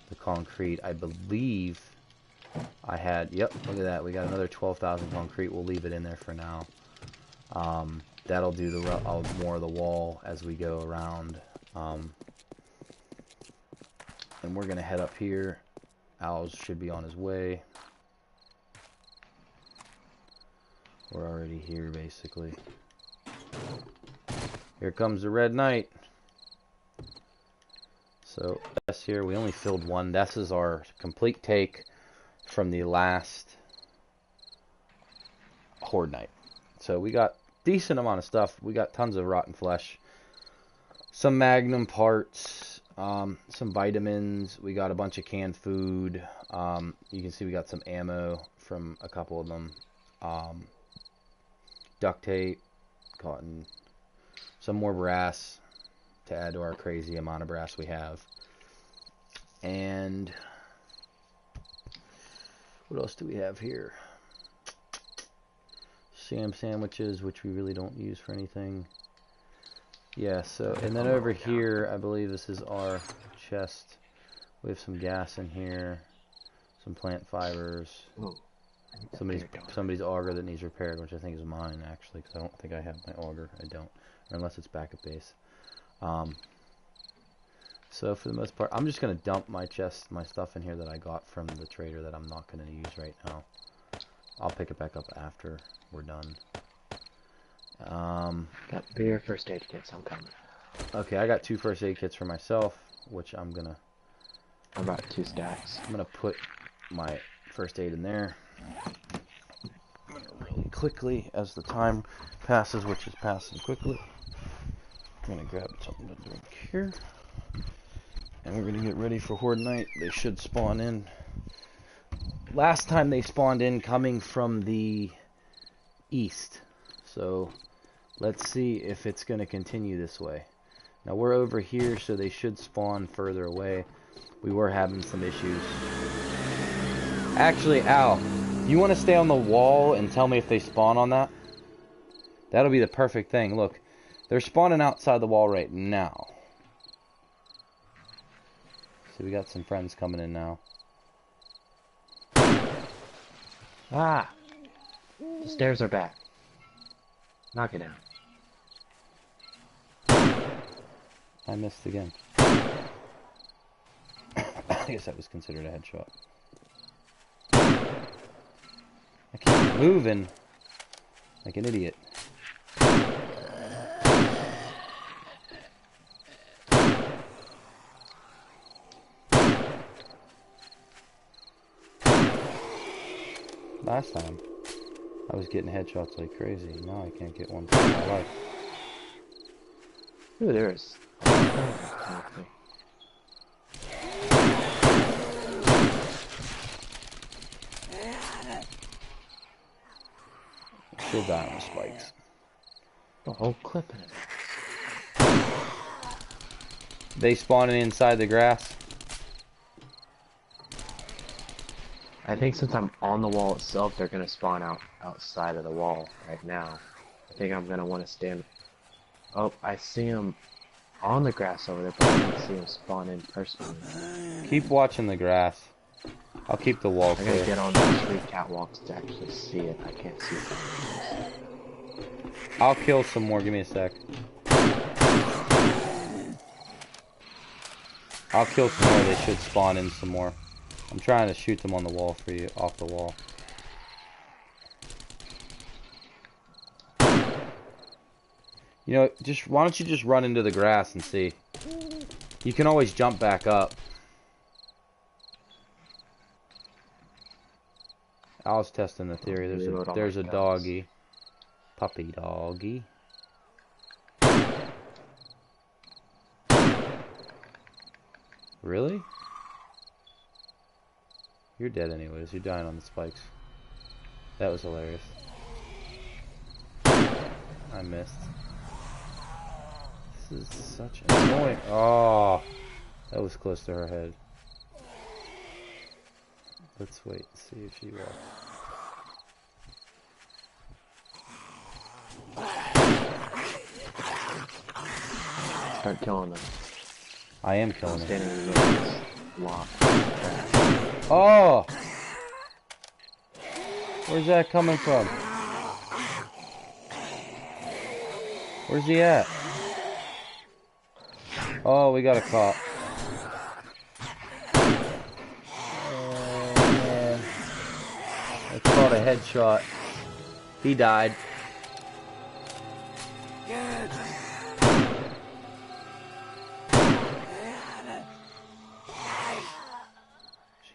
the concrete. I believe I had. Yep, look at that. We got another 12,000 concrete. We'll leave it in there for now. That'll do the more of the wall as we go around. And we're gonna head up here. Al's should be on his way. We're already here, basically. Here comes the Red Knight. So that's here. We only filled one. This is our complete take from the last Horde Night. So we got decent amount of stuff. We got tons of rotten flesh, some magnum parts, some vitamins. We got a bunch of canned food. You can see we got some ammo from a couple of them. Duct tape, cotton, some more brass to add to our crazy amount of brass we have. And what else do we have here? Sam sandwiches, which we really don't use for anything. Yeah, so, and then over here, I believe this is our chest. We have some gas in here, some plant fibers. Somebody's auger that needs repaired, which I think is mine, actually, because I don't think I have my auger. I don't, unless it's back at base. So for the most part, I'm just going to dump my stuff in here that I got from the trader that I'm not going to use right now. I'll pick it back up after we're done. Got beer, first aid kits, I'm coming. Okay, I got 2 first aid kits for myself, which I'm going to... About 2 stacks. I'm going to put my first aid in there. Really quickly as the time passes, which is passing quickly. I'm gonna grab something to drink here, and we're gonna get ready for Horde Night. They should spawn in last time they spawned in coming from the east. So let's see if it's going to continue this way. Now we're over here, so they should spawn further away. We were having some issues. Actually, Al, you want to stay on the wall and tell me if they spawn on that? That'll be the perfect thing. Look, they're spawning outside the wall right now. So we got some friends coming in now. Ah! The stairs are back. Knock it down. I missed again. I guess that was considered a headshot. I keep moving like an idiot. Last time, I was getting headshots like crazy. Now I can't get one for my life. Ooh, there's. Still dying with spikes. The whole clip in it. They spawning inside the grass. I think since I'm on the wall itself, they're gonna spawn outside of the wall right now. I think I'm gonna want to stand. Oh, I see them on the grass over there, but I didn't see them spawn in personally. Keep watching the grass. I'll keep the wall I clear. gotta get on the tree catwalks to actually see it. I can't see it. I'll kill some more. Give me a sec. I'll kill some more. They should spawn in some more. I'm trying to shoot them on the wall for you, off the wall. You know, just why don't you just run into the grass and see? You can always jump back up. I was testing the theory. There's a doggy, puppy doggy. Really? You're dead anyways. You're dying on the spikes. That was hilarious. I missed. This is such annoying. Oh, that was close to her head. Let's wait and see if she walks. Start killing them. I am killing them. Standing in the middle of this block. Oh! Where's that coming from? Where's he at? Oh, we got a cop. It's called a headshot. He died.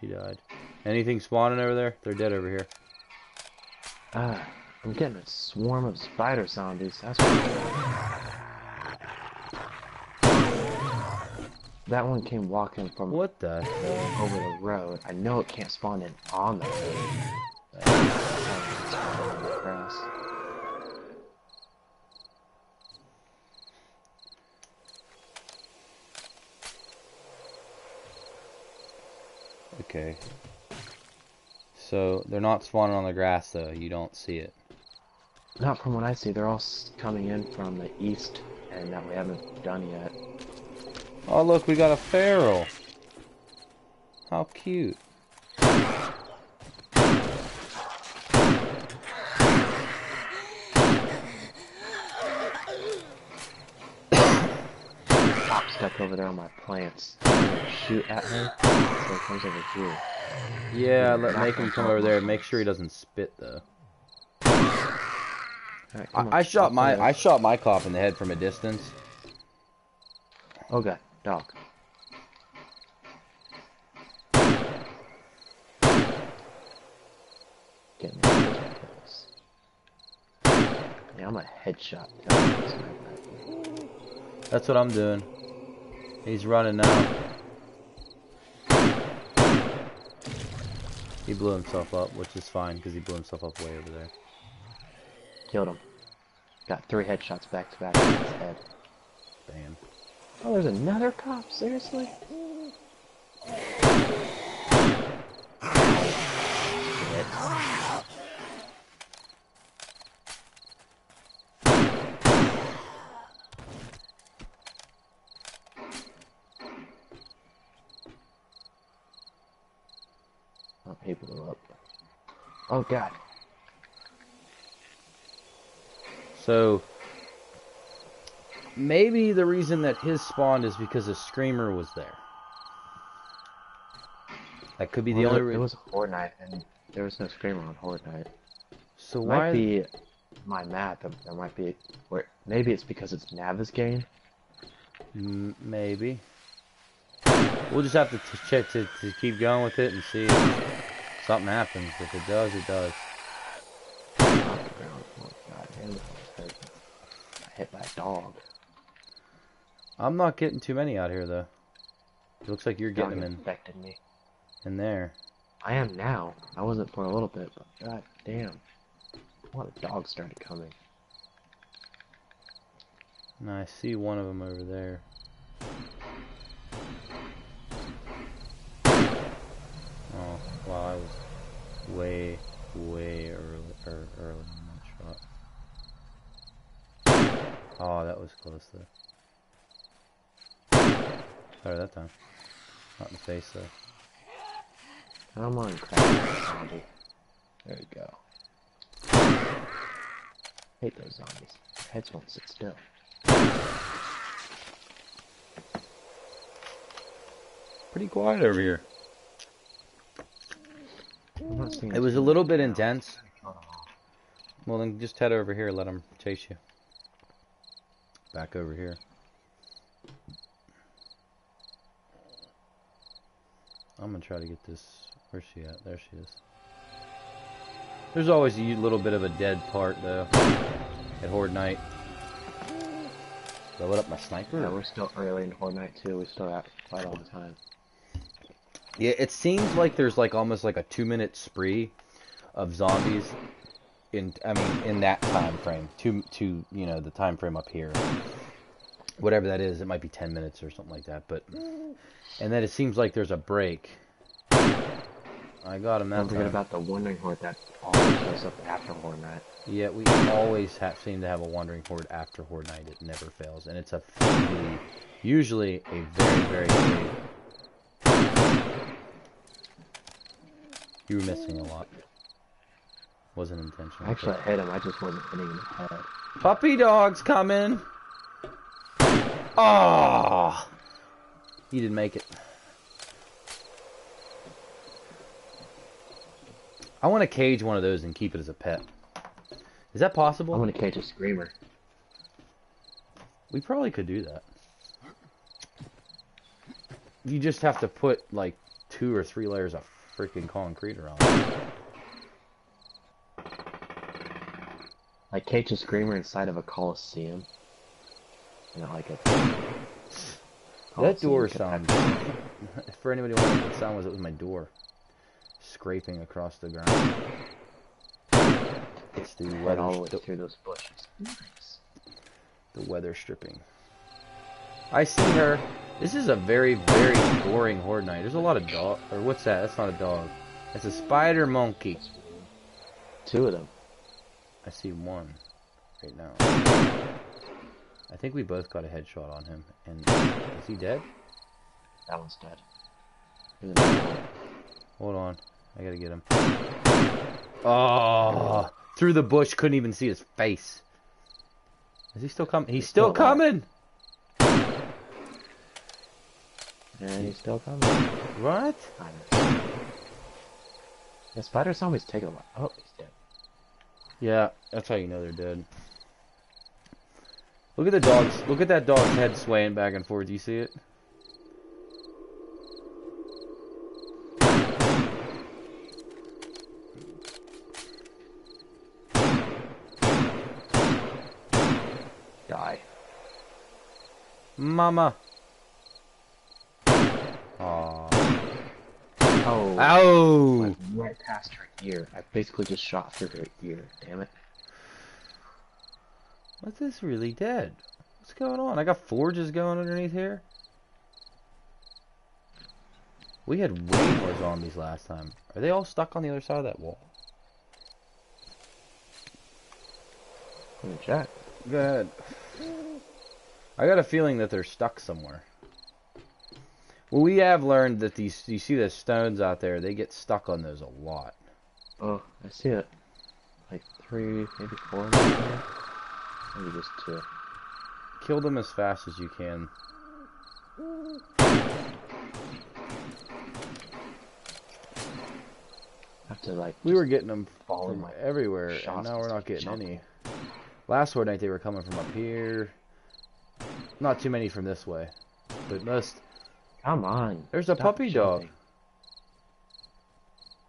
She died. Anything spawning over there? They're dead over here. I'm getting a swarm of spider zombies. That's what that one came walking from What the hell? over the road. I know it can't spawn in on the road. Grass. Okay. So, they're not spawning on the grass though, you don't see it. Not from what I see, they're all coming in from the east, and that we haven't done yet. Oh look, we got a feral. How cute. Top stuck over there on my plants. I'm gonna shoot at her, so it comes over here. Yeah, make him come over there. Make sure he doesn't spit though. Right, I shot my cop in the head from a distance. Oh god, dog. Getting kills. Yeah, I'm a headshot. That's what I'm doing. He's running now. He blew himself up, which is fine because he blew himself up way over there. Killed him. Got 3 headshots back to back on his head. Bam. Oh, there's another cop? Seriously? Shit. Oh, he blew up. Oh, God. So, maybe the reason that his spawned is because a screamer was there. That could be the only reason. It was Horde Night, and there was no screamer on Horde Night. So It why? might be my map. There might be, or maybe it's because it's Naviga's Maybe. We'll just have to check to keep going with it and see if something happens. If it does, it does. Off the ground. Oh, God damn it, I was hurt. Got hit by a dog. I'm not getting too many out here though. It looks like you're getting Dog them infected me. in there. I am now. I wasn't for a little bit, but god damn. A lot of dogs started coming. And I see one of them over there. Oh, wow, I was way early on that shot. Oh, that was close though. Better that time. Not in the face though. Come on, crap, zombie. There you go. Hate those zombies. Their heads won't sit still. Pretty quiet over here. I'm not seeing It was a too little many bit now. intense. Well, then just head over here, let them chase you. Back over here. I'm gonna try to get this. Where's she at? There she is. There's always a little bit of a dead part though at Horde Night. Level up my sniper. Yeah, we're still early in Horde Night too. We still got quite a long time. Yeah, it seems like there's like almost like a 2-minute spree of zombies in that time frame. To you know, the time frame up here. Whatever that is, it might be 10 minutes or something like that, but and then it seems like there's a break. I got him that Don't forget time. about the Wandering Horde that always shows up after Horde Night. Yeah, we always seem to have a Wandering Horde after Horde Night. It never fails, and it's usually a very big. You were missing a lot. Wasn't intentional. Actually, I hit him. I just wasn't hitting him in the head. Puppy dog's coming. Oh, he didn't make it. I want to cage one of those and keep it as a pet. Is that possible? I'm gonna cage a screamer. We probably could do that. You just have to put like 2 or 3 layers of freaking concrete around it. Like cage a screamer inside of a coliseum. You know, like a That door coliseum sound. For anybody wondering what the sound was, it was my door scraping across the ground. It's the Right weather. all the way through those bushes. Nice. The weather stripping. I see her. This is a very boring Horde Night. There's a lot of dog. Or what's that? That's not a dog. That's a spider monkey. 2 of them. I see one right now. I think we both got a headshot on him. And is he dead? That one's dead. There's another one. Hold on. I gotta get him. Oh, through the bush, couldn't even see his face. Is he still coming? He's still coming! And he's still coming. What? Yeah, spider zombies take a lot. Oh, he's dead. Yeah, that's how you know they're dead. Look at the dogs. Look at that dog's head swaying back and forth. Do you see it? Die. Mama. Aww. Oh. Ow! Went right past her ear. I basically just shot through her ear. Damn it. What's this really dead? What's going on? I got forges going underneath here. We had way more zombies last time. Are they all stuck on the other side of that wall? Let me check. Go ahead. I got a feeling that they're stuck somewhere. Well, we have learned that these, you see the stones out there, they get stuck on those a lot. Oh, I see it. Like 3, maybe 4 in there. Maybe just 2. Kill them as fast as you can. Have to like. We were getting them from like everywhere, and now we're not getting any. Last night they were coming from up here. Not too many from this way, but most. Come on. There's a puppy dog.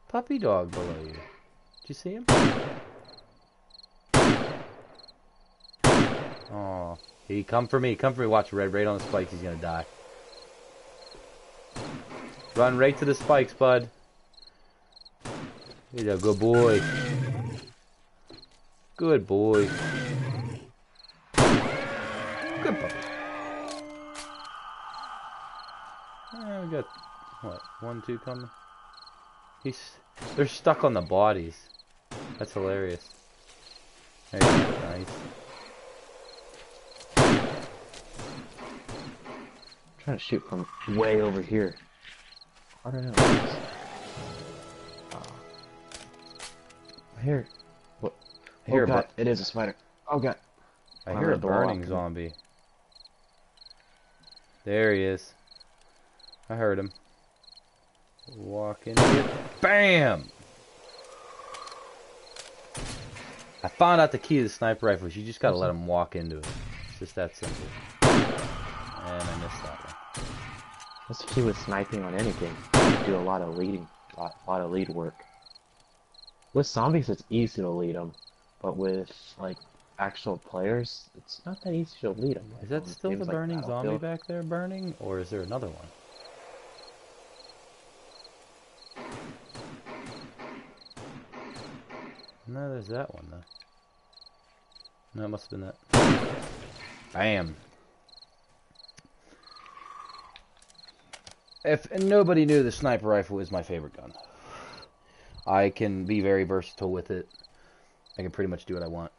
Puppy dog below you. Did you see him? Oh, he come for me. Come for me. Watch Red right on the spikes. He's gonna die. Run right to the spikes, bud. He's a good boy. Good boy. Good puppy. We got, what, 1, 2 coming? They're stuck on the bodies. That's hilarious. There you go, nice. I'm trying to shoot from way over here. I don't know. I hear. What? Oh god, it is a spider. Oh god. I hear a burning zombie. There he is. I heard him. Walk into it. BAM! I found out the key to the sniper rifles. You just gotta let him walk into it. It's just that simple. And I missed that one. That's the key with sniping on anything. You do a lot of leading, a lot of lead work. With zombies, it's easy to lead them, but with like actual players, it's not that easy to lead them. Like, is that still the burning zombie back there burning, or is there another one? No, there's that one though. No, it must have been that. Bam. If nobody knew, the sniper rifle is my favorite gun. I can be very versatile with it. I can pretty much do what I want.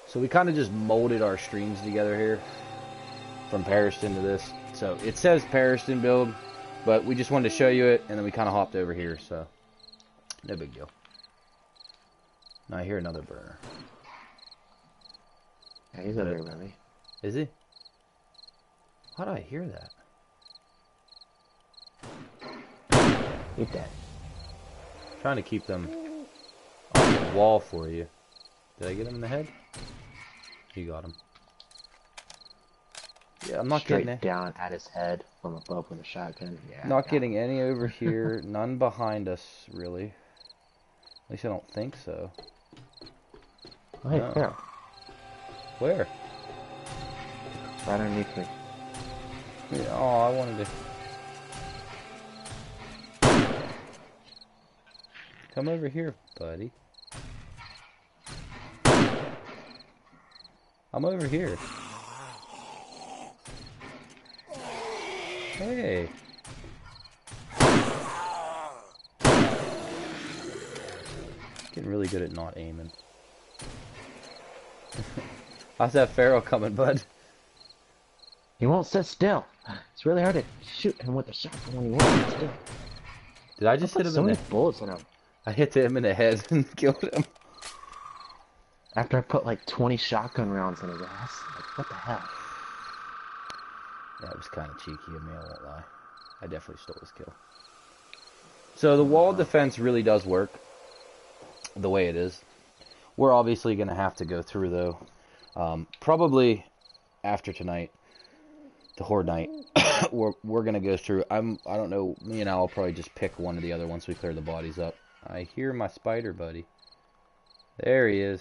So we kind of just molded our streams together here from Perishton to this. So it says Perishton build, but we just wanted to show you it, and then we kind of hopped over here, so no big deal. Now I hear another burner. Yeah, he's over here with me. Is he? How do I hear that? He's dead. Trying to keep them on the wall for you. Did I get him in the head? You got him. Yeah, I'm not straight getting it. Down at his head from above with a shotgun. Yeah. Not getting any over here. None behind us, really. At least I don't think so. Oh, hey, no. there. Where? Right underneath me. Yeah, oh, I wanted to. Come over here, buddy. I'm over here. Hey. Getting really good at not aiming. How's that Pharaoh coming, bud? He won't sit still. It's really hard to shoot him with a shotgun when he won't sit still. Did I just hit him so in many the... bullets in him. I hit him in the head and killed him. After I put like 20 shotgun rounds in his ass. Like, what the hell? That was kind of cheeky of me, I won't lie. I definitely stole his kill. So the wall defense really does work the way it is. We're obviously going to have to go through, though. Probably after tonight, the Horde night, we're going to go through. I don't know, me and Al will probably just pick one or the other once we clear the bodies up. I hear my spider buddy. There he is.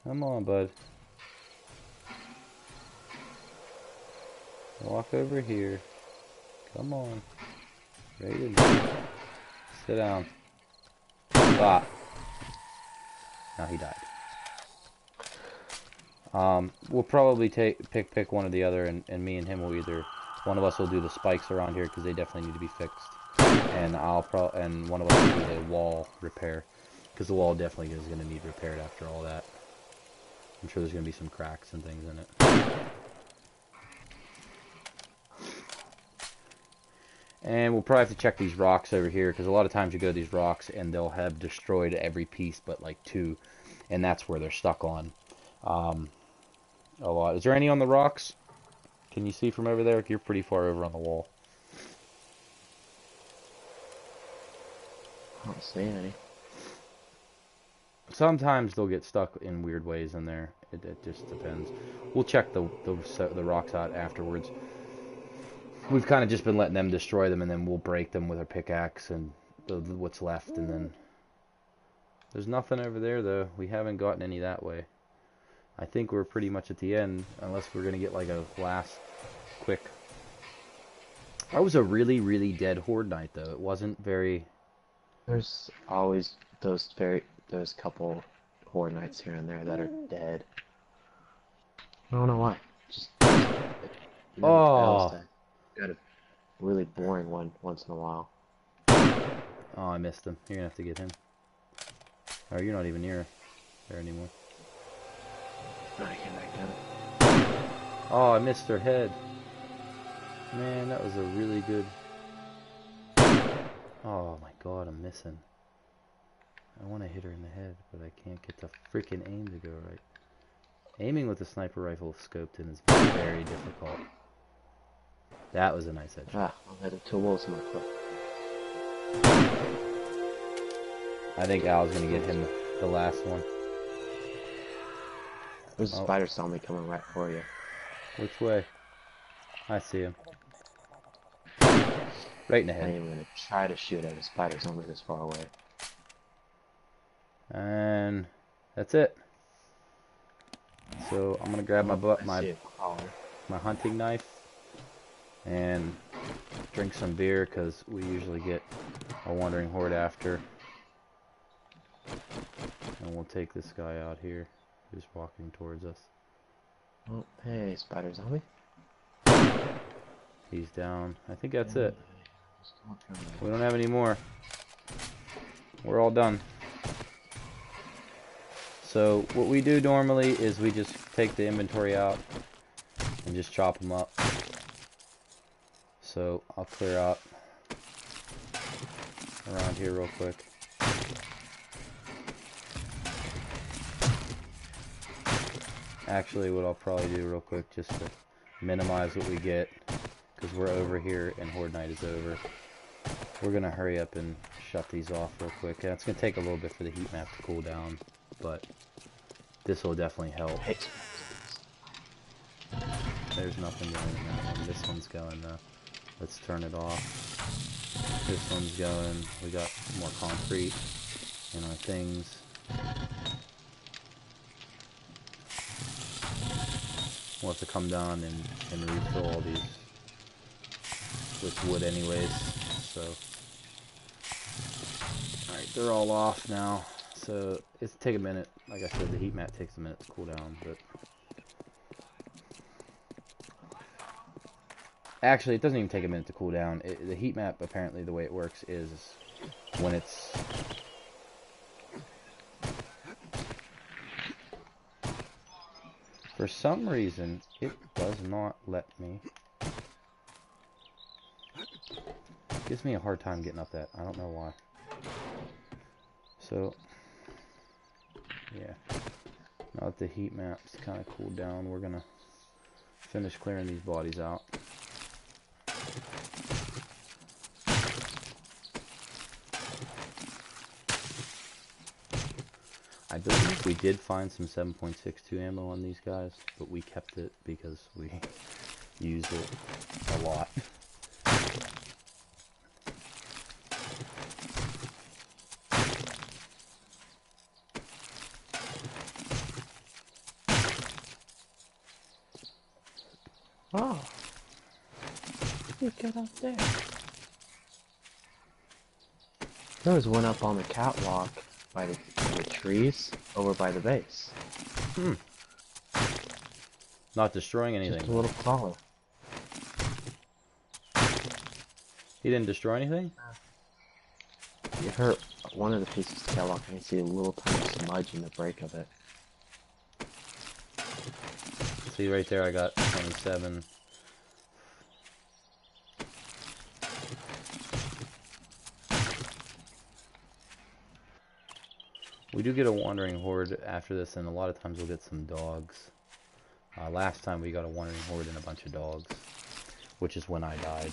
Come on, bud. Walk over here. Come on. Ready to sit down. Stop. Now he died. We'll probably pick one or the other, and me and him will one of us will do the spikes around here because they definitely need to be fixed, and and one of us will do the wall repair because the wall definitely is going to need repaired after all that. I'm sure there's going to be some cracks and things in it. And we'll probably have to check these rocks over here because a lot of times you go to these rocks and they'll have destroyed every piece but like 2, and that's where they're stuck on. A lot. Is there any on the rocks? Can you see from over there? You're pretty far over on the wall. I don't see any. Sometimes they'll get stuck in weird ways in there. It just depends. We'll check the rocks out afterwards. We've kind of just been letting them destroy them, and then we'll break them with our pickaxe and what's left, and then there's nothing over there though. We haven't gotten any that way. I think we're pretty much at the end, unless we're gonna get like a last quick. That was a really, really dead horde night though. It wasn't very. There's always those couple horde nights here and there that are dead. I don't know why. Just Oh. Got a really boring one once in a while. Oh, I missed him. You're gonna have to get him. Oh, you're not even near there anymore. No, I came back down. Oh, I missed her head. Man, that was a really good. Oh my god, I'm missing. I want to hit her in the head, but I can't get the freaking aim to go right. Aiming with a sniper rifle scoped in is very difficult. That was a nice headshot. Ah, I'll hit 2 wolves in my foot. I think Al's gonna get him the last one. There's a spider zombie coming right for you. Which way? I see him. Right in the I head. ain't even gonna try to shoot at a spider zombie this far away. And that's it. So I'm gonna grab my hunting knife and drink some beer because we usually get a wandering horde after. And we'll take this guy out here who's walking towards us. Oh, hey, spider zombie. He's down. I think that's it. We don't have any more. We're all done. So what we do normally is we just take the inventory out and just chop them up. So I'll clear out around here real quick. Actually, what I'll probably do real quick just to minimize what we get, because we're over here and horde night is over. We're gonna hurry up and shut these off real quick. And it's gonna take a little bit for the heat map to cool down, but this will definitely help. There's nothing going in that one. This one's going though. Let's turn it off. This one's going. We got more concrete in our things. We'll have to come down and refill all these with wood anyways. So, alright, they're all off now. So, it's take a minute. Like I said, the heat mat takes a minute to cool down, but actually, it doesn't even take a minute to cool down. The heat map, apparently, the way it works is when it's for some reason, it does not let me. It gives me a hard time getting up that. I don't know why. So, yeah. Now that the heat map's kind of cooled down, we're gonna finish clearing these bodies out. I believe we did find some 7.62 ammo on these guys, but we kept it because we used it a lot. Oh. We get up there. There was one up on the catwalk by the trees over by the base. Hmm. Not destroying anything. Just a little crawler. He didn't destroy anything? You hurt one of the pieces of the catwalk and you see a little tiny smudge in the break of it. See right there, I got 27. We do get a wandering horde after this, and a lot of times we'll get some dogs. Last time we got a wandering horde and a bunch of dogs, which is when I died.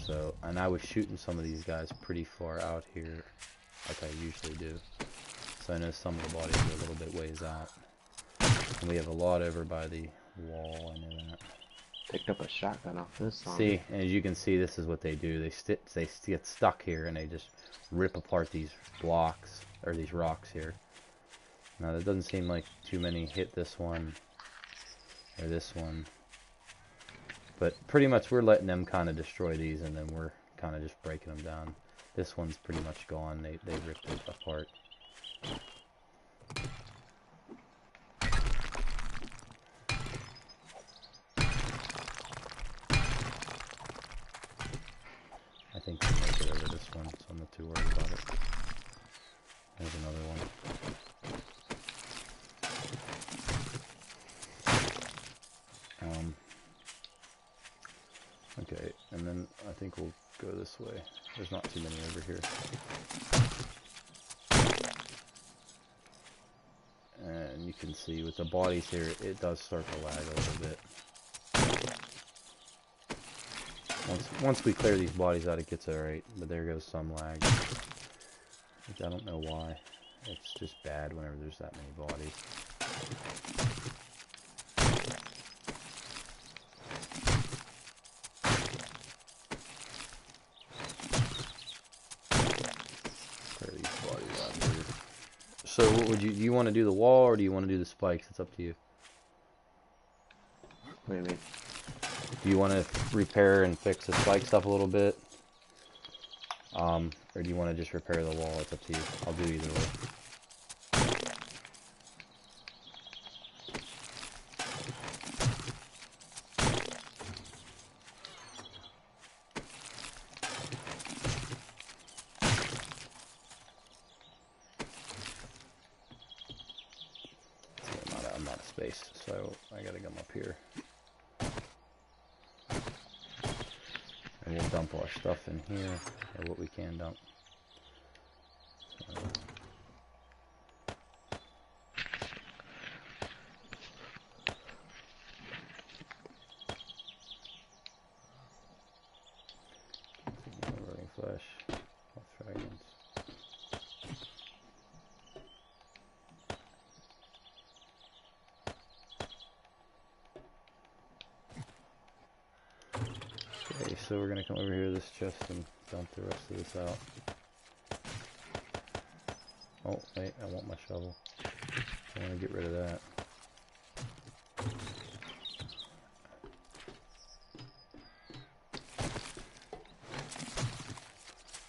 So, and I was shooting some of these guys pretty far out here, like I usually do. So I know some of the bodies are a little bit ways out. And we have a lot over by the wall, I know that. Picked up a shotgun off this song. See, as you can see, this is what they do. They get stuck here and they just rip apart these blocks, or these rocks here. Now, there doesn't seem like too many hit this one, or this one. But pretty much we're letting them kind of destroy these, and then we're kind of just breaking them down. This one's pretty much gone. They ripped it apart. I think we make it over this one, so I'm not too worried about it. There's another one. Okay, and then I think we'll go this way. There's not too many over here. And you can see with the bodies here, it does start to lag a little bit. Once we clear these bodies out, it gets alright, but there goes some lag. Which I don't know why. It's just bad whenever there's that many bodies. Clear these bodies out here. So what would you want to do the wall, or do you want to do the spikes? It's up to you. What do you mean? Do you want to repair and fix the spikes up a little bit? Or do you want to just repair the wall? It's up to you. I'll do either way. See, I'm out of space, so I gotta come up here. And we'll dump our stuff in here, or what we can dump. So. Burning flesh, health fragments. Okay, so we're gonna come over here to this chest and dump the rest of this out. Oh, wait, I want my shovel. I want to get rid of that.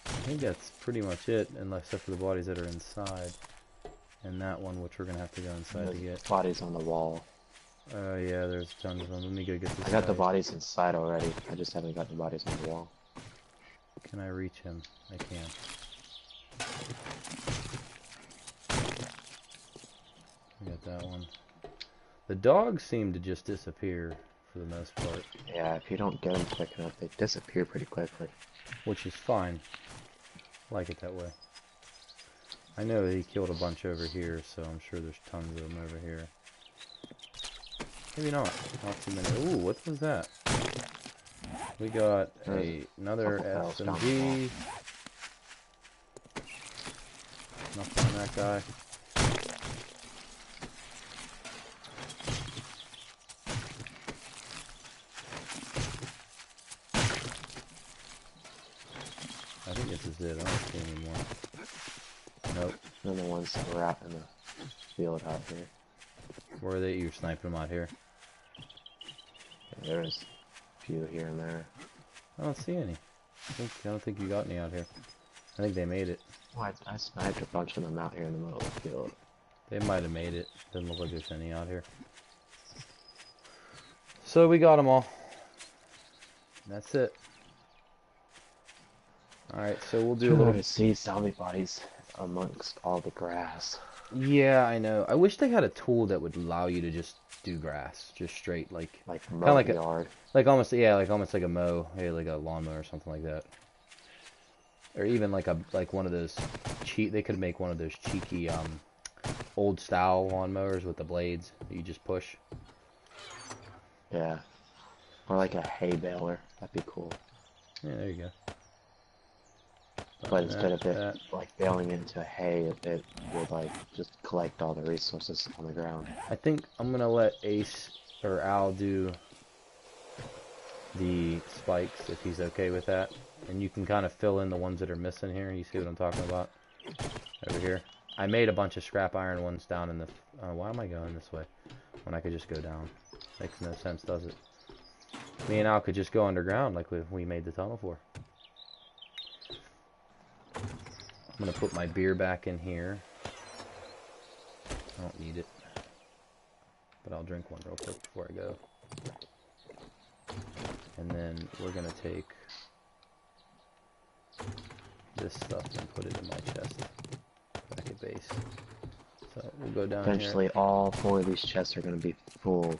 I think that's pretty much it, unless except for the bodies that are inside. And that one, which we're gonna have to go inside to get. Bodies on the wall. Yeah, there's tons of them. Let me go get this I got guy. the bodies inside already. I just haven't got the bodies on the wall. Can I reach him? I can. I got that one. The dogs seem to just disappear for the most part. Yeah, if you don't get them quick enough, they disappear pretty quickly. Which is fine. I like it that way. I know he killed a bunch over here, so I'm sure there's tons of them over here. Maybe not. Not too many. Ooh, what was that? We got another SMG. Nothing on that guy. I think this is it. I don't see any more. Nope. And the ones that were out in the field out here. Where are they? You're sniping them out here? There's a few here and there. I don't see any. I don't think you got any out here. I think they made it. Oh, I sniped a bunch of them out here in the middle of the field. They might have made it. Doesn't look like there's any out here. So we got them all. That's it. Alright, so we'll do a little... to see zombie bodies amongst all the grass. Yeah, I know. I wish they had a tool that would allow you to just do grass. Just straight, like mow like the yard. Like almost, yeah, like almost like a mow. Yeah, like a lawnmower or something like that. Or even like one of those they could make one of those cheeky, old style lawnmowers with the blades that you just push. Yeah. Or like a hay baler. That'd be cool. Yeah, there you go. But instead of it like baling into hay, it would like just collect all the resources on the ground. I think I'm gonna let Ace or Al do the spikes if he's okay with that, and you can kind of fill in the ones that are missing here. You see what I'm talking about over here? I made a bunch of scrap iron ones down in the. Why am I going this way when I could just go down? Makes no sense, does it? Me and Al could just go underground like we made the tunnel for. I'm gonna put my beer back in here. I don't need it, but I'll drink one real quick before I go. And then we're gonna take this stuff and put it in my chest back at base. So we'll go down Eventually, here. all 4 of these chests are gonna be full.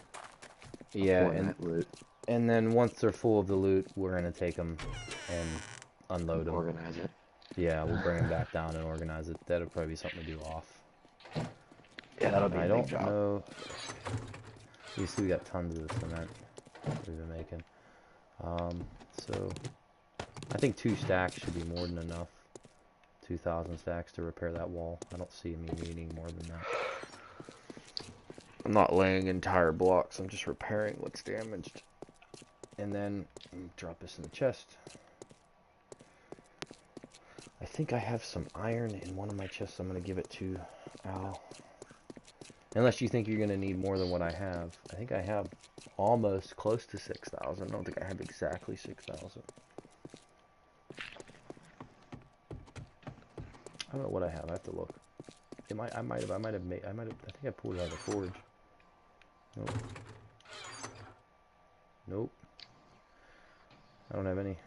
Yeah, Loot. and then once they're full of the loot, we're gonna take them and unload them. Organize it. Yeah, we'll bring them back down and organize it. That'll probably be something to do off. Yeah, that'll be a big job. I don't know. You see, we got tons of the cement we've been making. So I think 2 stacks should be more than enough. 2,000 stacks to repair that wall. I don't see me needing more than that. I'm not laying entire blocks. I'm just repairing what's damaged. And then drop this in the chest. I think I have some iron in one of my chests. I'm going to give it to Al. Unless you think you're going to need more than what I have. I think I have almost close to 6,000. I don't think I have exactly 6,000. I don't know what I have. I have to look. I think I pulled it out of the forge. Nope. Nope. I don't have any.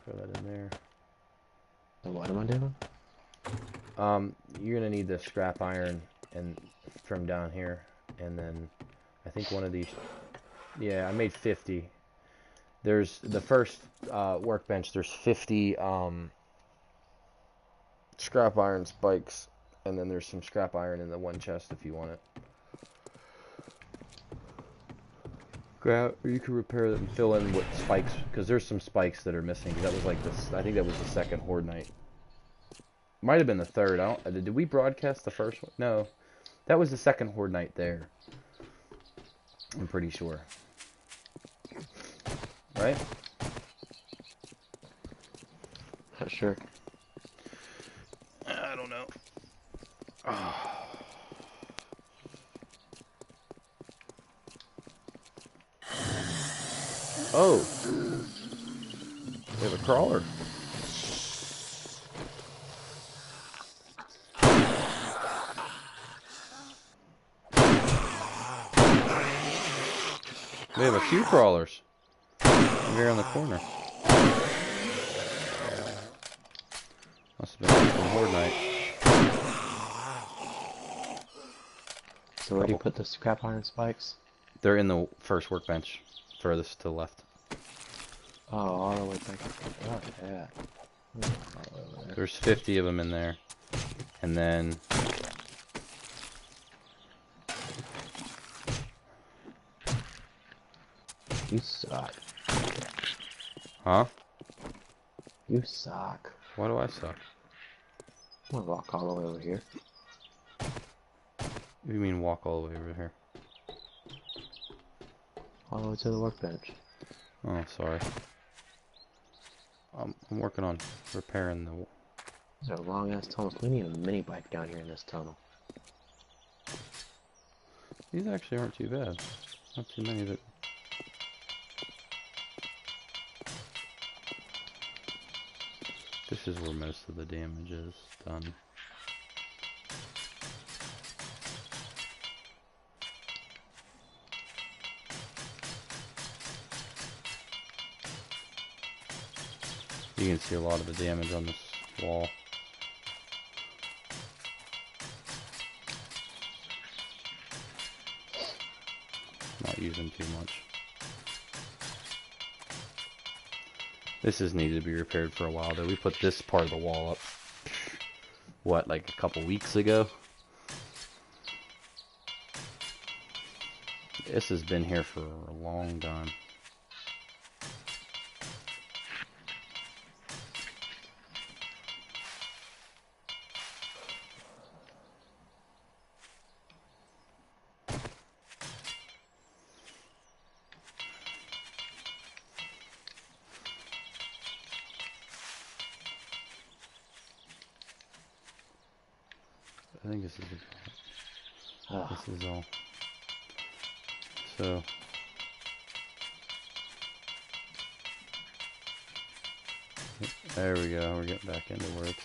Throw that in there. So what am I doing? You're gonna need the scrap iron and from down here, and then I think one of these. Yeah, I made 50. There's the first workbench. There's 50 scrap iron spikes, and then there's some scrap iron in the one chest if you want it. Grab, or you can repair them, fill in with spikes, because there's some spikes that are missing. That was like this. I think that was the second horde night. Might have been the third. Did we broadcast the first one? No, that was the second horde night there. I'm pretty sure. Right? Not sure. I don't know. Oh, we have a crawler. We have a few crawlers over here on the corner. Must have been from Horde Night. So where do you put the scrap iron spikes? They're in the first workbench, furthest to the left. Oh, all the way back up. Oh, yeah. There's 50 of them in there. And then... You suck. Huh? You suck. Why do I suck? I'm gonna walk all the way over here. What do you mean walk all the way over here? All the way to the workbench. Oh, sorry. I'm working on repairing the... These are long ass tunnels. We need a mini bike down here in this tunnel. These actually aren't too bad. Not too many that... This is where most of the damage is done. You can see a lot of the damage on this wall. Not using too much. This has needed to be repaired for a while though. We put this part of the wall up, what, like a couple weeks ago? This has been here for a long time. I think this is this is all. So there we go. We're getting back into works.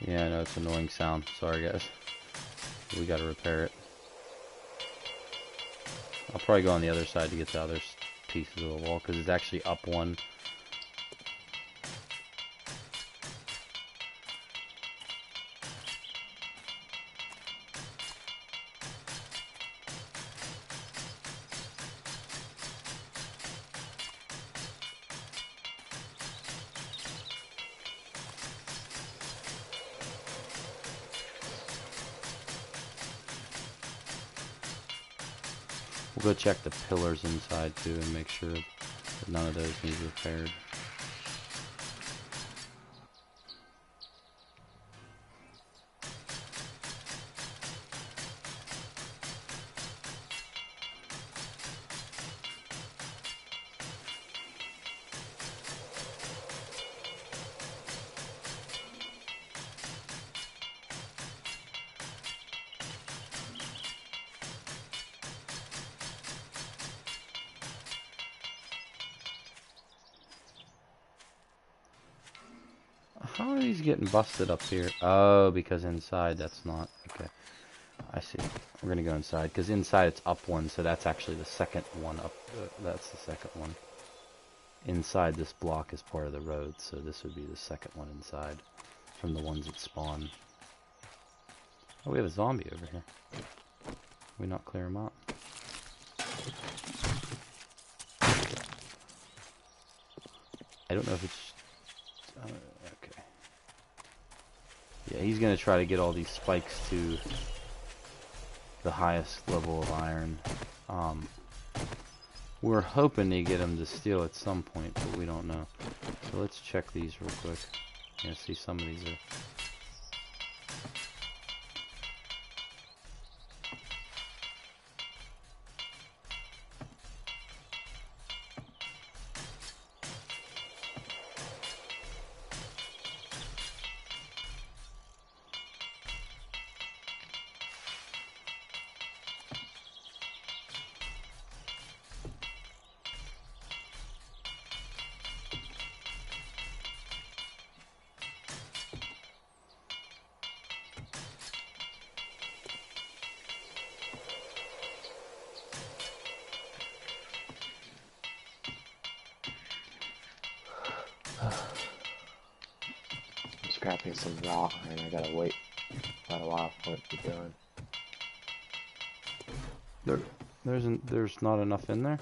Yeah, I know it's an annoying sound. Sorry, guys. We gotta repair it. I'll probably go on the other side to get the other pieces of the wall, because it's actually up one. We'll go check the pillars inside too and make sure that none of those need repaired. How are these getting busted up here? Oh, because inside that's not. Okay. I see. We're going to go inside, because inside it's up one, so that's actually the second one up. That's the second one. Inside this block is part of the road, so this would be the second one inside from the ones that spawn. Oh, we have a zombie over here. Can we not clear him out? I don't know if it's... okay. Yeah, he's going to try to get all these spikes to the highest level of iron. We're hoping to get him to steal at some point, but we don't know. So let's check these real quick. Yeah, see, some of these are... Scrapping some raw iron. I gotta wait quite a while for it to be done. There's not enough in there?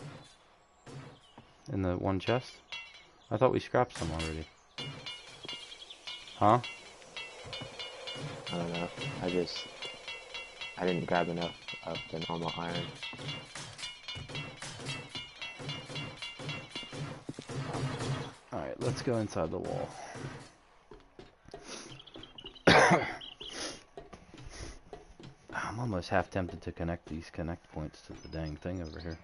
In the one chest? I thought we scrapped some already. Huh? I don't know. I didn't grab enough of the normal iron. Alright, let's go inside the wall. I'm almost half tempted to connect these connect points to the dang thing over here.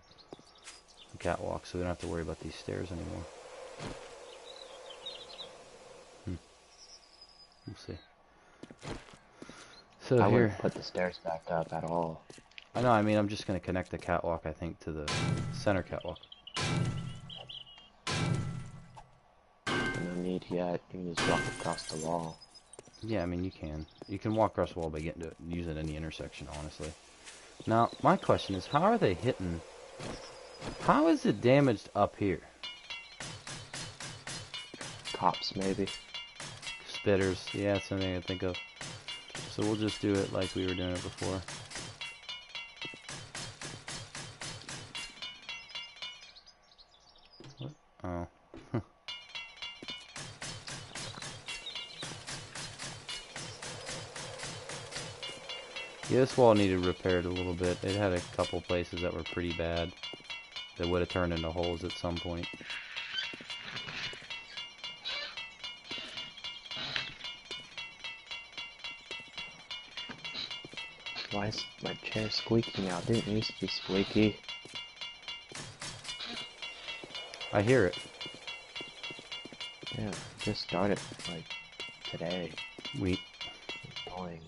The catwalk, so we don't have to worry about these stairs anymore. We'll see. So I here, wouldn't put the stairs back up at all. I know, I mean, I'm just going to connect the catwalk, I think, to the center catwalk. No need yet. You can just walk across the wall. Yeah, I mean, you can. You can walk across the wall by getting to using any intersection, honestly. Now, my question is, how are they hitting? How is it damaged up here? Cops, maybe. Spitters. Yeah, that's something I think of. So we'll just do it like we were doing it before. What? Oh. Yeah, this wall needed repaired a little bit. It had a couple places that were pretty bad. That would have turned into holes at some point. Why is my chair squeaky now? It didn't used to be squeaky. I hear it. Yeah, just started, like, today. We. Annoying.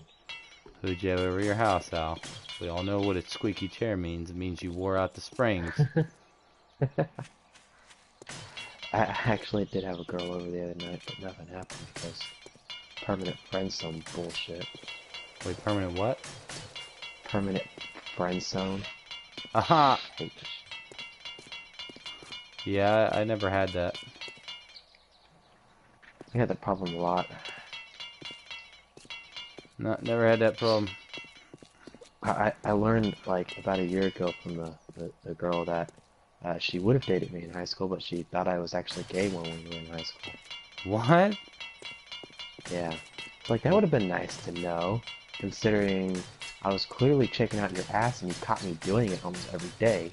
Who'd you have over your house, Al? We all know what a squeaky chair means. It means you wore out the springs. I actually did have a girl over the other night, but nothing happened because permanent friend zone bullshit. Wait, permanent what? Permanent friend zone. Aha! Hate this. Yeah, I never had that. I had that problem a lot. No, never had that problem. I learned like about a year ago from the girl that she would have dated me in high school, but she thought I was actually gay when we were in high school. What? Yeah. It's like, that would have been nice to know, considering I was clearly checking out your ass and you caught me doing it almost every day.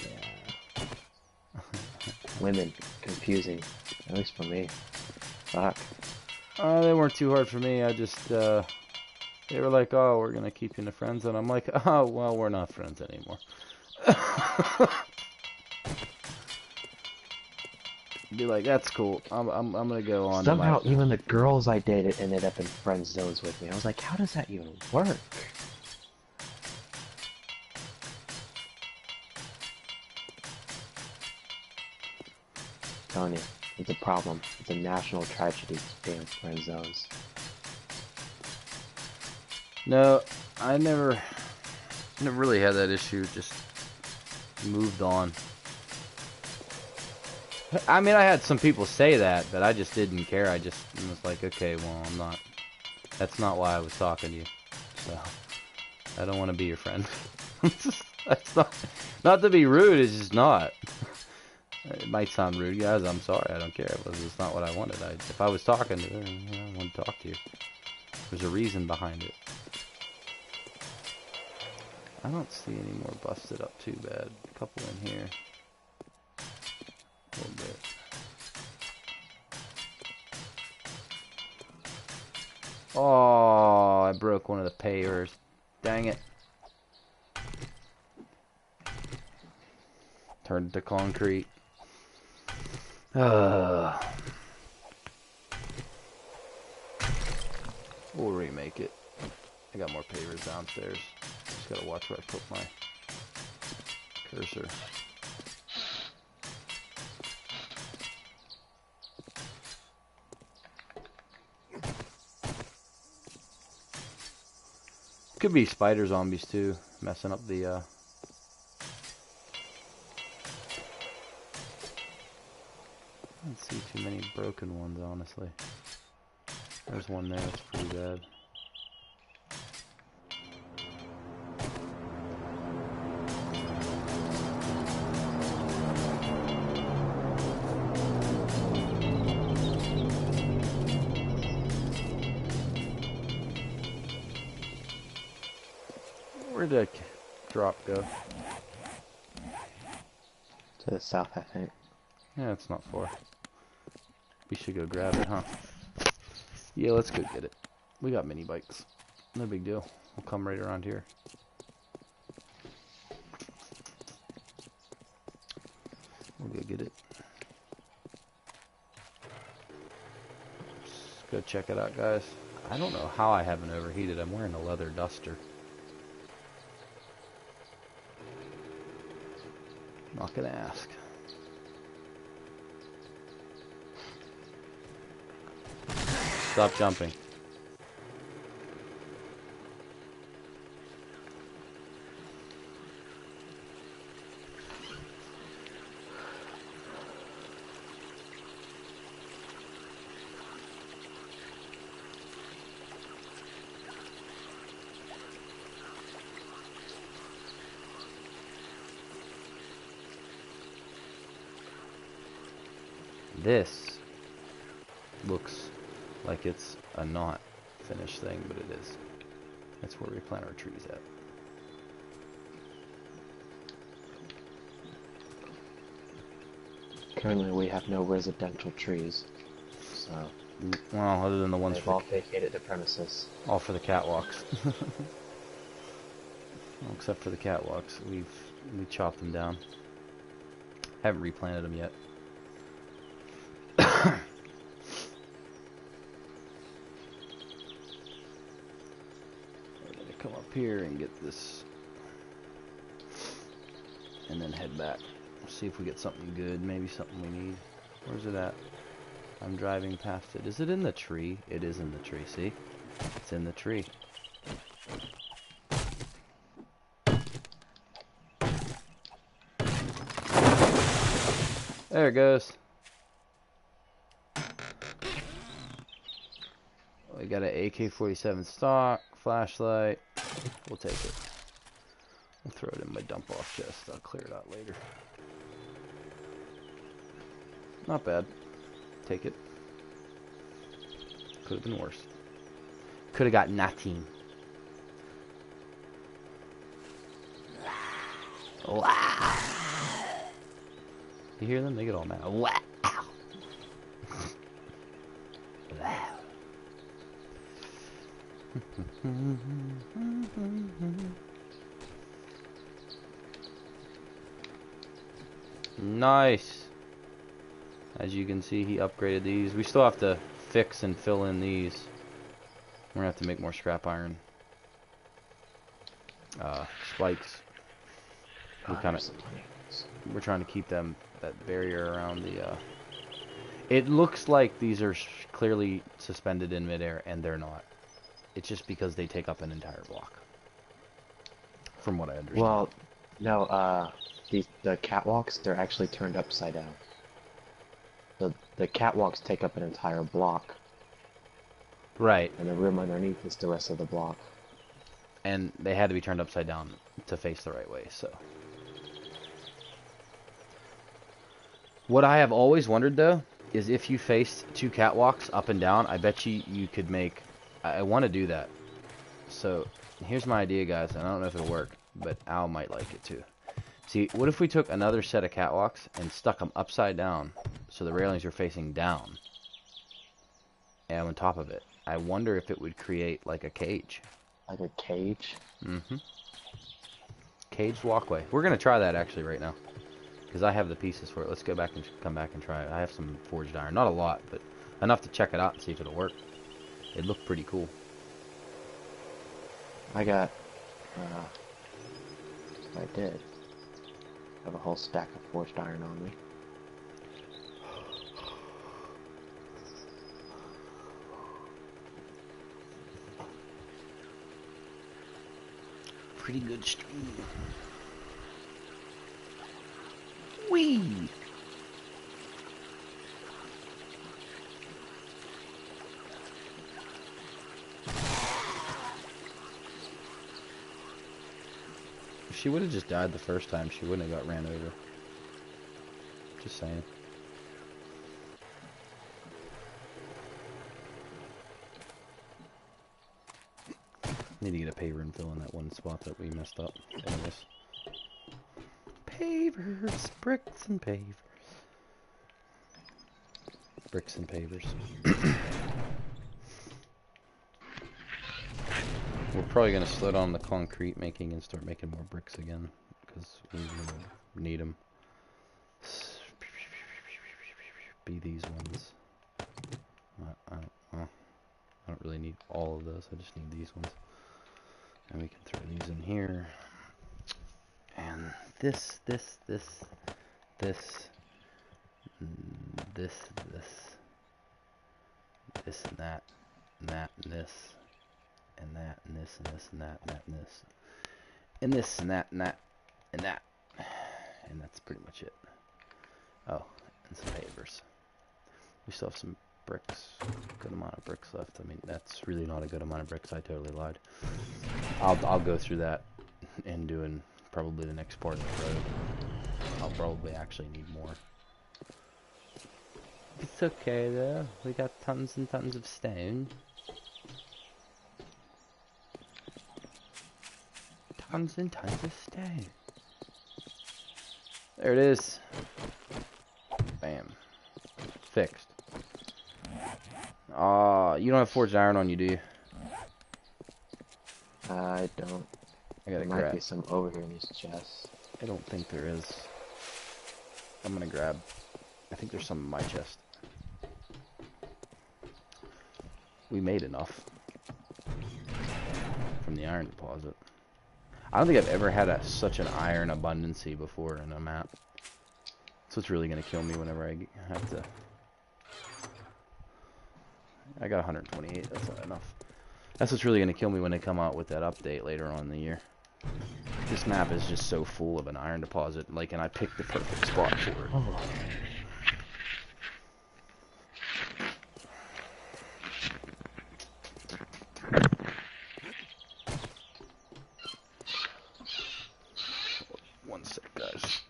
Yeah. Women. Confusing. At least for me. Fuck. They weren't too hard for me. I just, they were like, oh, we're gonna keep you in the friends, and I'm like, oh, well, we're not friends anymore. Be like, that's cool. I'm gonna go on. Somehow, even the girls I dated ended up in friend zones with me. I was like, how does that even work? I'm telling you, it's a problem. It's a national tragedy. Damn friend zones. No, I never really had that issue. Just moved on. I mean, I had some people say that, but I just didn't care. I just was like, okay, well, I'm not. That's not why I was talking to you. So I don't want to be your friend. That's not to be rude. It's just not. It might sound rude, guys. I'm sorry. I don't care. It's not what I wanted. If I was talking to her, I want to talk to you. There's a reason behind it. I don't see any more busted up too bad. A couple in here. A little bit. Oh, I broke one of the pavers. Dang it. Turned to concrete. We'll remake it. I got more pavers downstairs. Just gotta watch where I put my cursor. Could be spider zombies too, messing up the I don't see too many broken ones, honestly. There's one there that's pretty bad. Where'd the drop go? To the south, I think. Yeah, it's not far. We should go grab it, huh? Yeah, let's go get it. We got mini bikes. No big deal. We'll come right around here. We'll go get it. Let's go check it out, guys. I don't know how I haven't overheated. I'm wearing a leather duster. Not gonna ask. Stop jumping. This looks like it's a not finished thing, but it is. That's where we plant our trees at. Currently, we have no residential trees, so Well, other than the ones they've all vacated the premises. all for the catwalks. Well, except for the catwalks, we chopped them down. Haven't replanted them yet. We're gonna come up here and get this, and then head back. See if we get something good. Maybe something we need. Where's it at? I'm driving past it. Is it in the tree? It is in the tree. See? It's in the tree. There it goes. We got an AK-47 stock, flashlight. We'll take it. I'll throw it in my dump off chest. I'll clear it out later. Not bad. Take it. Could have been worse. Could have got nothing. Wow. You hear them? They get all mad. Wow. Wow. Nice. As you can see, he upgraded these. We still have to fix and fill in these. We're gonna have to make more scrap iron spikes. We're trying to keep them, that barrier around the it looks like these are clearly suspended in midair, and they're not. It's just because they take up an entire block, from what I understand. Well, no, the catwalks, they're actually turned upside down. The catwalks take up an entire block. Right. And the room underneath is the rest of the block. And they had to be turned upside down to face the right way, so. What I have always wondered, though, is if you faced two catwalks up and down, I bet you could make... I want to do that. So, here's my idea, guys, and I don't know if it'll work, but Al might like it, too. See, what if we took another set of catwalks and stuck them upside down so the railings are facing down and on top of it? I wonder if it would create like a cage. Like a cage? Mm-hmm. Caged walkway. We're going to try that actually right now because I have the pieces for it. Let's go back and come back and try it. I have some forged iron. Not a lot, but enough to check it out and see if it'll work. It looked pretty cool. I got... I did. I have a whole stack of forged iron on me. Pretty good stream. Whee! If she would have just died the first time, she wouldn't have got ran over. Just saying. Need to get a paver and fill in that one spot that we messed up. Anyways. Pavers, bricks and pavers. Bricks and pavers. We're probably going to slow down the concrete making and start making more bricks again. Because we need them. Be these ones. I don't really need all of those. I just need these ones. And we can throw these in here. And this, and that, and that, and this, and that, and this, and this, and that, and that, and this, and this, and that, and that, and that, and that's pretty much it. Oh, and some pavers. We still have some bricks, good amount of bricks left. I mean, that's really not a good amount of bricks. I totally lied. I'll go through that and doing probably the next part of the road. I'll probably actually need more. It's okay though. We got tons and tons of stone. Tons and tons of stone. There it is. Bam. Fixed. You don't have forged iron on you, do you? I don't. I gotta There might be some over here in these chests. I don't think there is. I'm gonna grab. I think there's some in my chest. We made enough from the iron deposit. I don't think I've ever had such an iron abundancy before in a map. That's what's really gonna kill me whenever I have to. I got 128. That's not enough. That's what's really gonna kill me when they come out with that update later on in the year. This map is just so full of an iron deposit, like, and I picked the perfect spot for it. Oh. One sec, guys.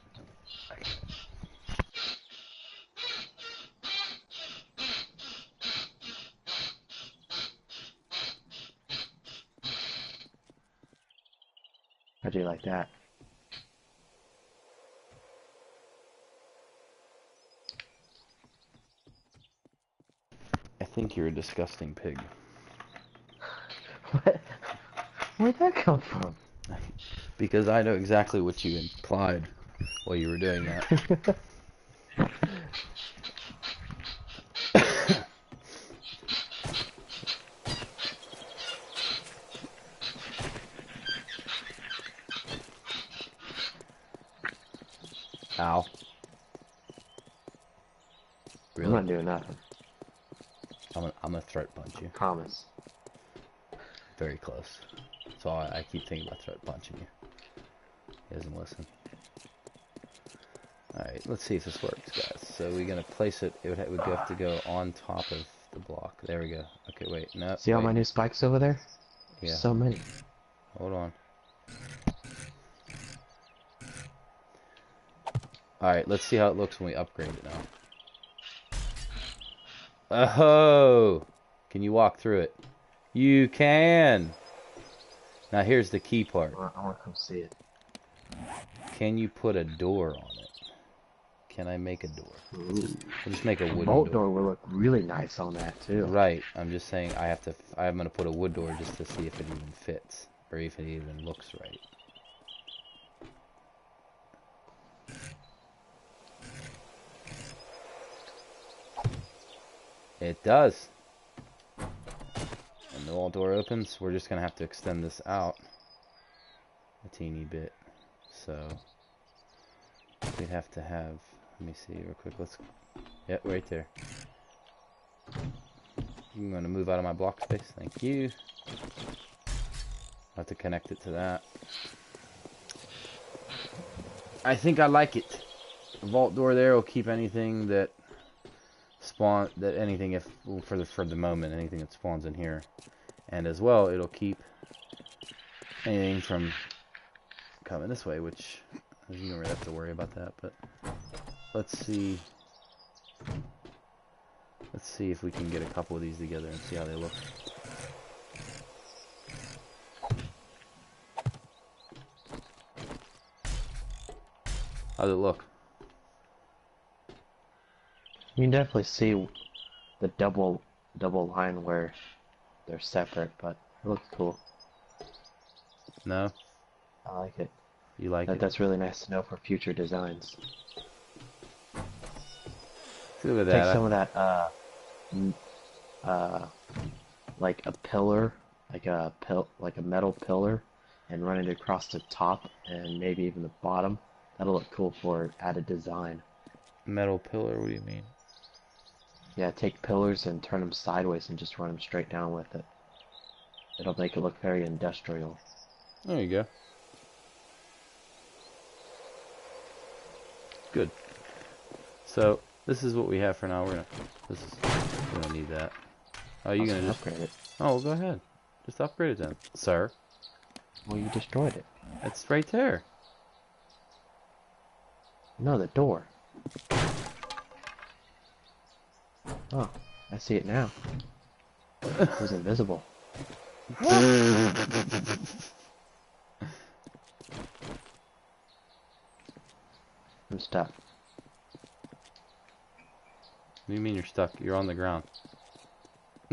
How'd you like that? I think you're a disgusting pig. What? Where'd that come from? Because I know exactly what you implied while you were doing that. Ow. Really? I'm not doing nothing. I'm gonna throat punch you. Promise. Very close. So I keep thinking about throat punching you. He doesn't listen. Alright, let's see if this works, guys. So we're gonna place it. It would have to go on top of the block. There we go. Okay, wait. No. See all my new spikes over there? Yeah. So many. Hold on. Alright, let's see how it looks when we upgrade it now. Oh! Can you walk through it? You can! Now here's the key part. I want to come see it. Can you put a door on it? Can I make a door? Ooh. I'll just make a wooden Bolt door. door will look really nice on that too. Right, I'm just saying I'm gonna put a wood door just to see if it even fits. Or if it even looks right. It does. And the wall door opens. We're just gonna have to extend this out a teeny bit. So we'd have to have. Let me see real quick. Yep, right there. I'm gonna move out of my block space. Thank you. I'll have to connect it to that. I think I like it. The vault door there will keep anything that for the moment, anything that spawns in here, and as well it'll keep anything from coming this way, which you don't really have to worry about that. But let's see if we can get a couple of these together and see how they look. How's it look? You can definitely see the double line where they're separate, but it looks cool. No? I like it. You like it? That's really nice to know for future designs. Look at Take that. some of that, like a pillar, like a metal pillar, and run it across the top and maybe even the bottom. That'll look cool for added design. Metal pillar, what do you mean? Yeah, take pillars and turn them sideways and just run them straight down with it. It'll make it look very industrial. There you go. Good. So, this is what we have for now. We're gonna need that. Oh, you gonna just upgrade it? Oh, well, go ahead. Just upgrade it then, sir. Well, you destroyed it. It's right there. No, the door. Oh, I see it now. It was invisible. I'm stuck. What do you mean you're stuck? You're on the ground.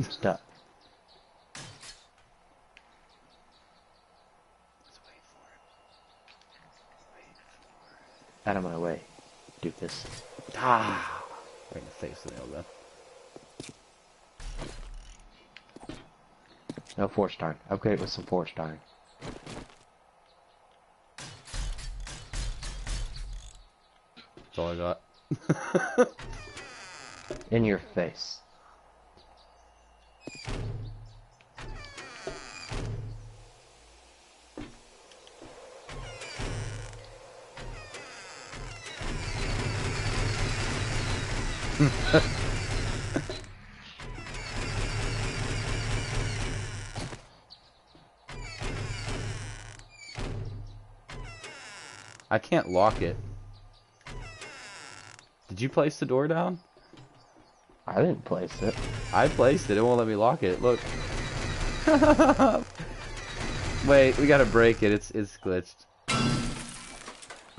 Stuck. Let's wait for it. Out of my way, doofus. Ah! Right in the face of the nail gun. No force iron. Upgrade it with some force iron. That's all I got. In your face. I can't lock it. Did you place the door down? I didn't place it. I placed it. It won't let me lock it. Look. Wait, we gotta break it. It's glitched.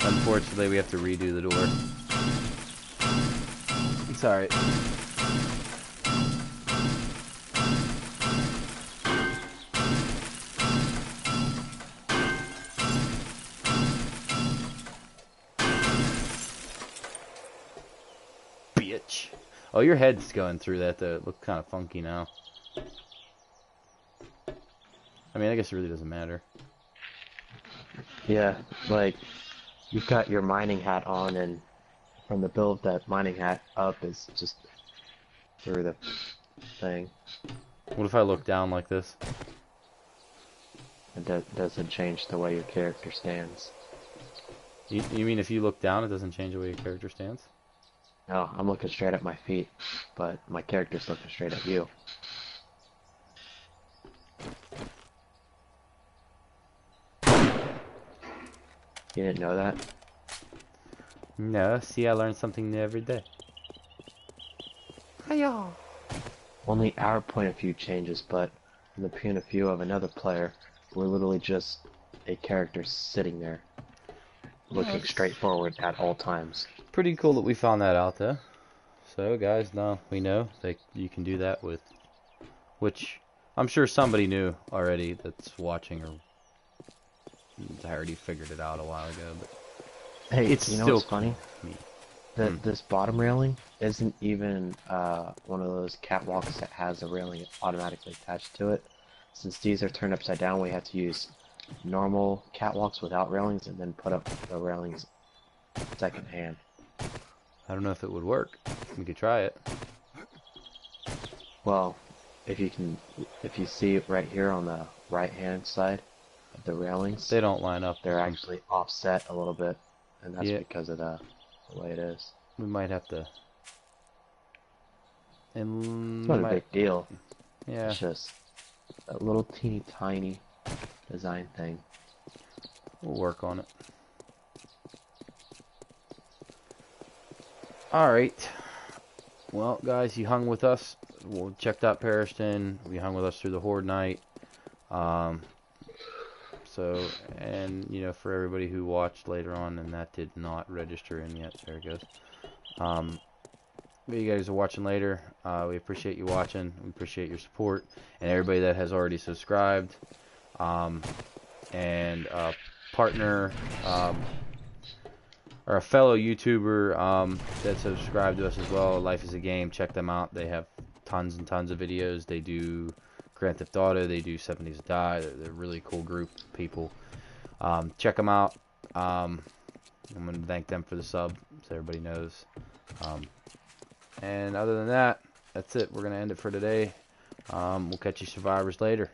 Unfortunately, we have to redo the door. It's alright. Bitch. Oh, your head's going through that though. It looks kind of funky now. I mean, I guess it really doesn't matter. Yeah, like, you've got your mining hat on, and from the build, that mining hat up is just through the thing. What if I look down like this? It doesn't change the way your character stands. You mean if you look down, it doesn't change the way your character stands? No, I'm looking straight at my feet, but my character's looking straight at you. You didn't know that? No, see, I learn something new every day. Hiya! Only our point of view changes, but from the point of view of another player, we're literally just a character sitting there, looking straight forward at all times. Pretty cool that we found that out, though. So, guys, now we know that you can do that with, which I'm sure somebody knew already that's watching, or I already figured it out a while ago. But hey, it's you know still what's funny? That this bottom railing isn't even one of those catwalks that has a railing automatically attached to it. Since these are turned upside down, we have to use normal catwalks without railings and then put up the railings second hand. I don't know if it would work. We could try it. Well, if you see right here on the right hand side of the railings, They don't line up. they're actually offset a little bit, and that's Yeah. because of the way it is. We might have to. And It's not a big deal. Yeah. It's just a little teeny tiny design thing. We'll work on it. Alright. Well, guys, you hung with us. We checked out Perishton. We hung with us through the Horde night. So, and you know, for everybody who watched later on and that did not register in yet, there it goes. But you guys are watching later. We appreciate you watching. We appreciate your support, and everybody that has already subscribed, and partner or a fellow YouTuber that subscribed to us as well. Life is a Game. Check them out. They have tons and tons of videos. They do Grand Theft Auto. They do 7 Days to Die. They're a really cool group of people. Check them out. I'm going to thank them for the sub, so everybody knows. And other than that, that's it. We're going to end it for today. We'll catch you survivors later.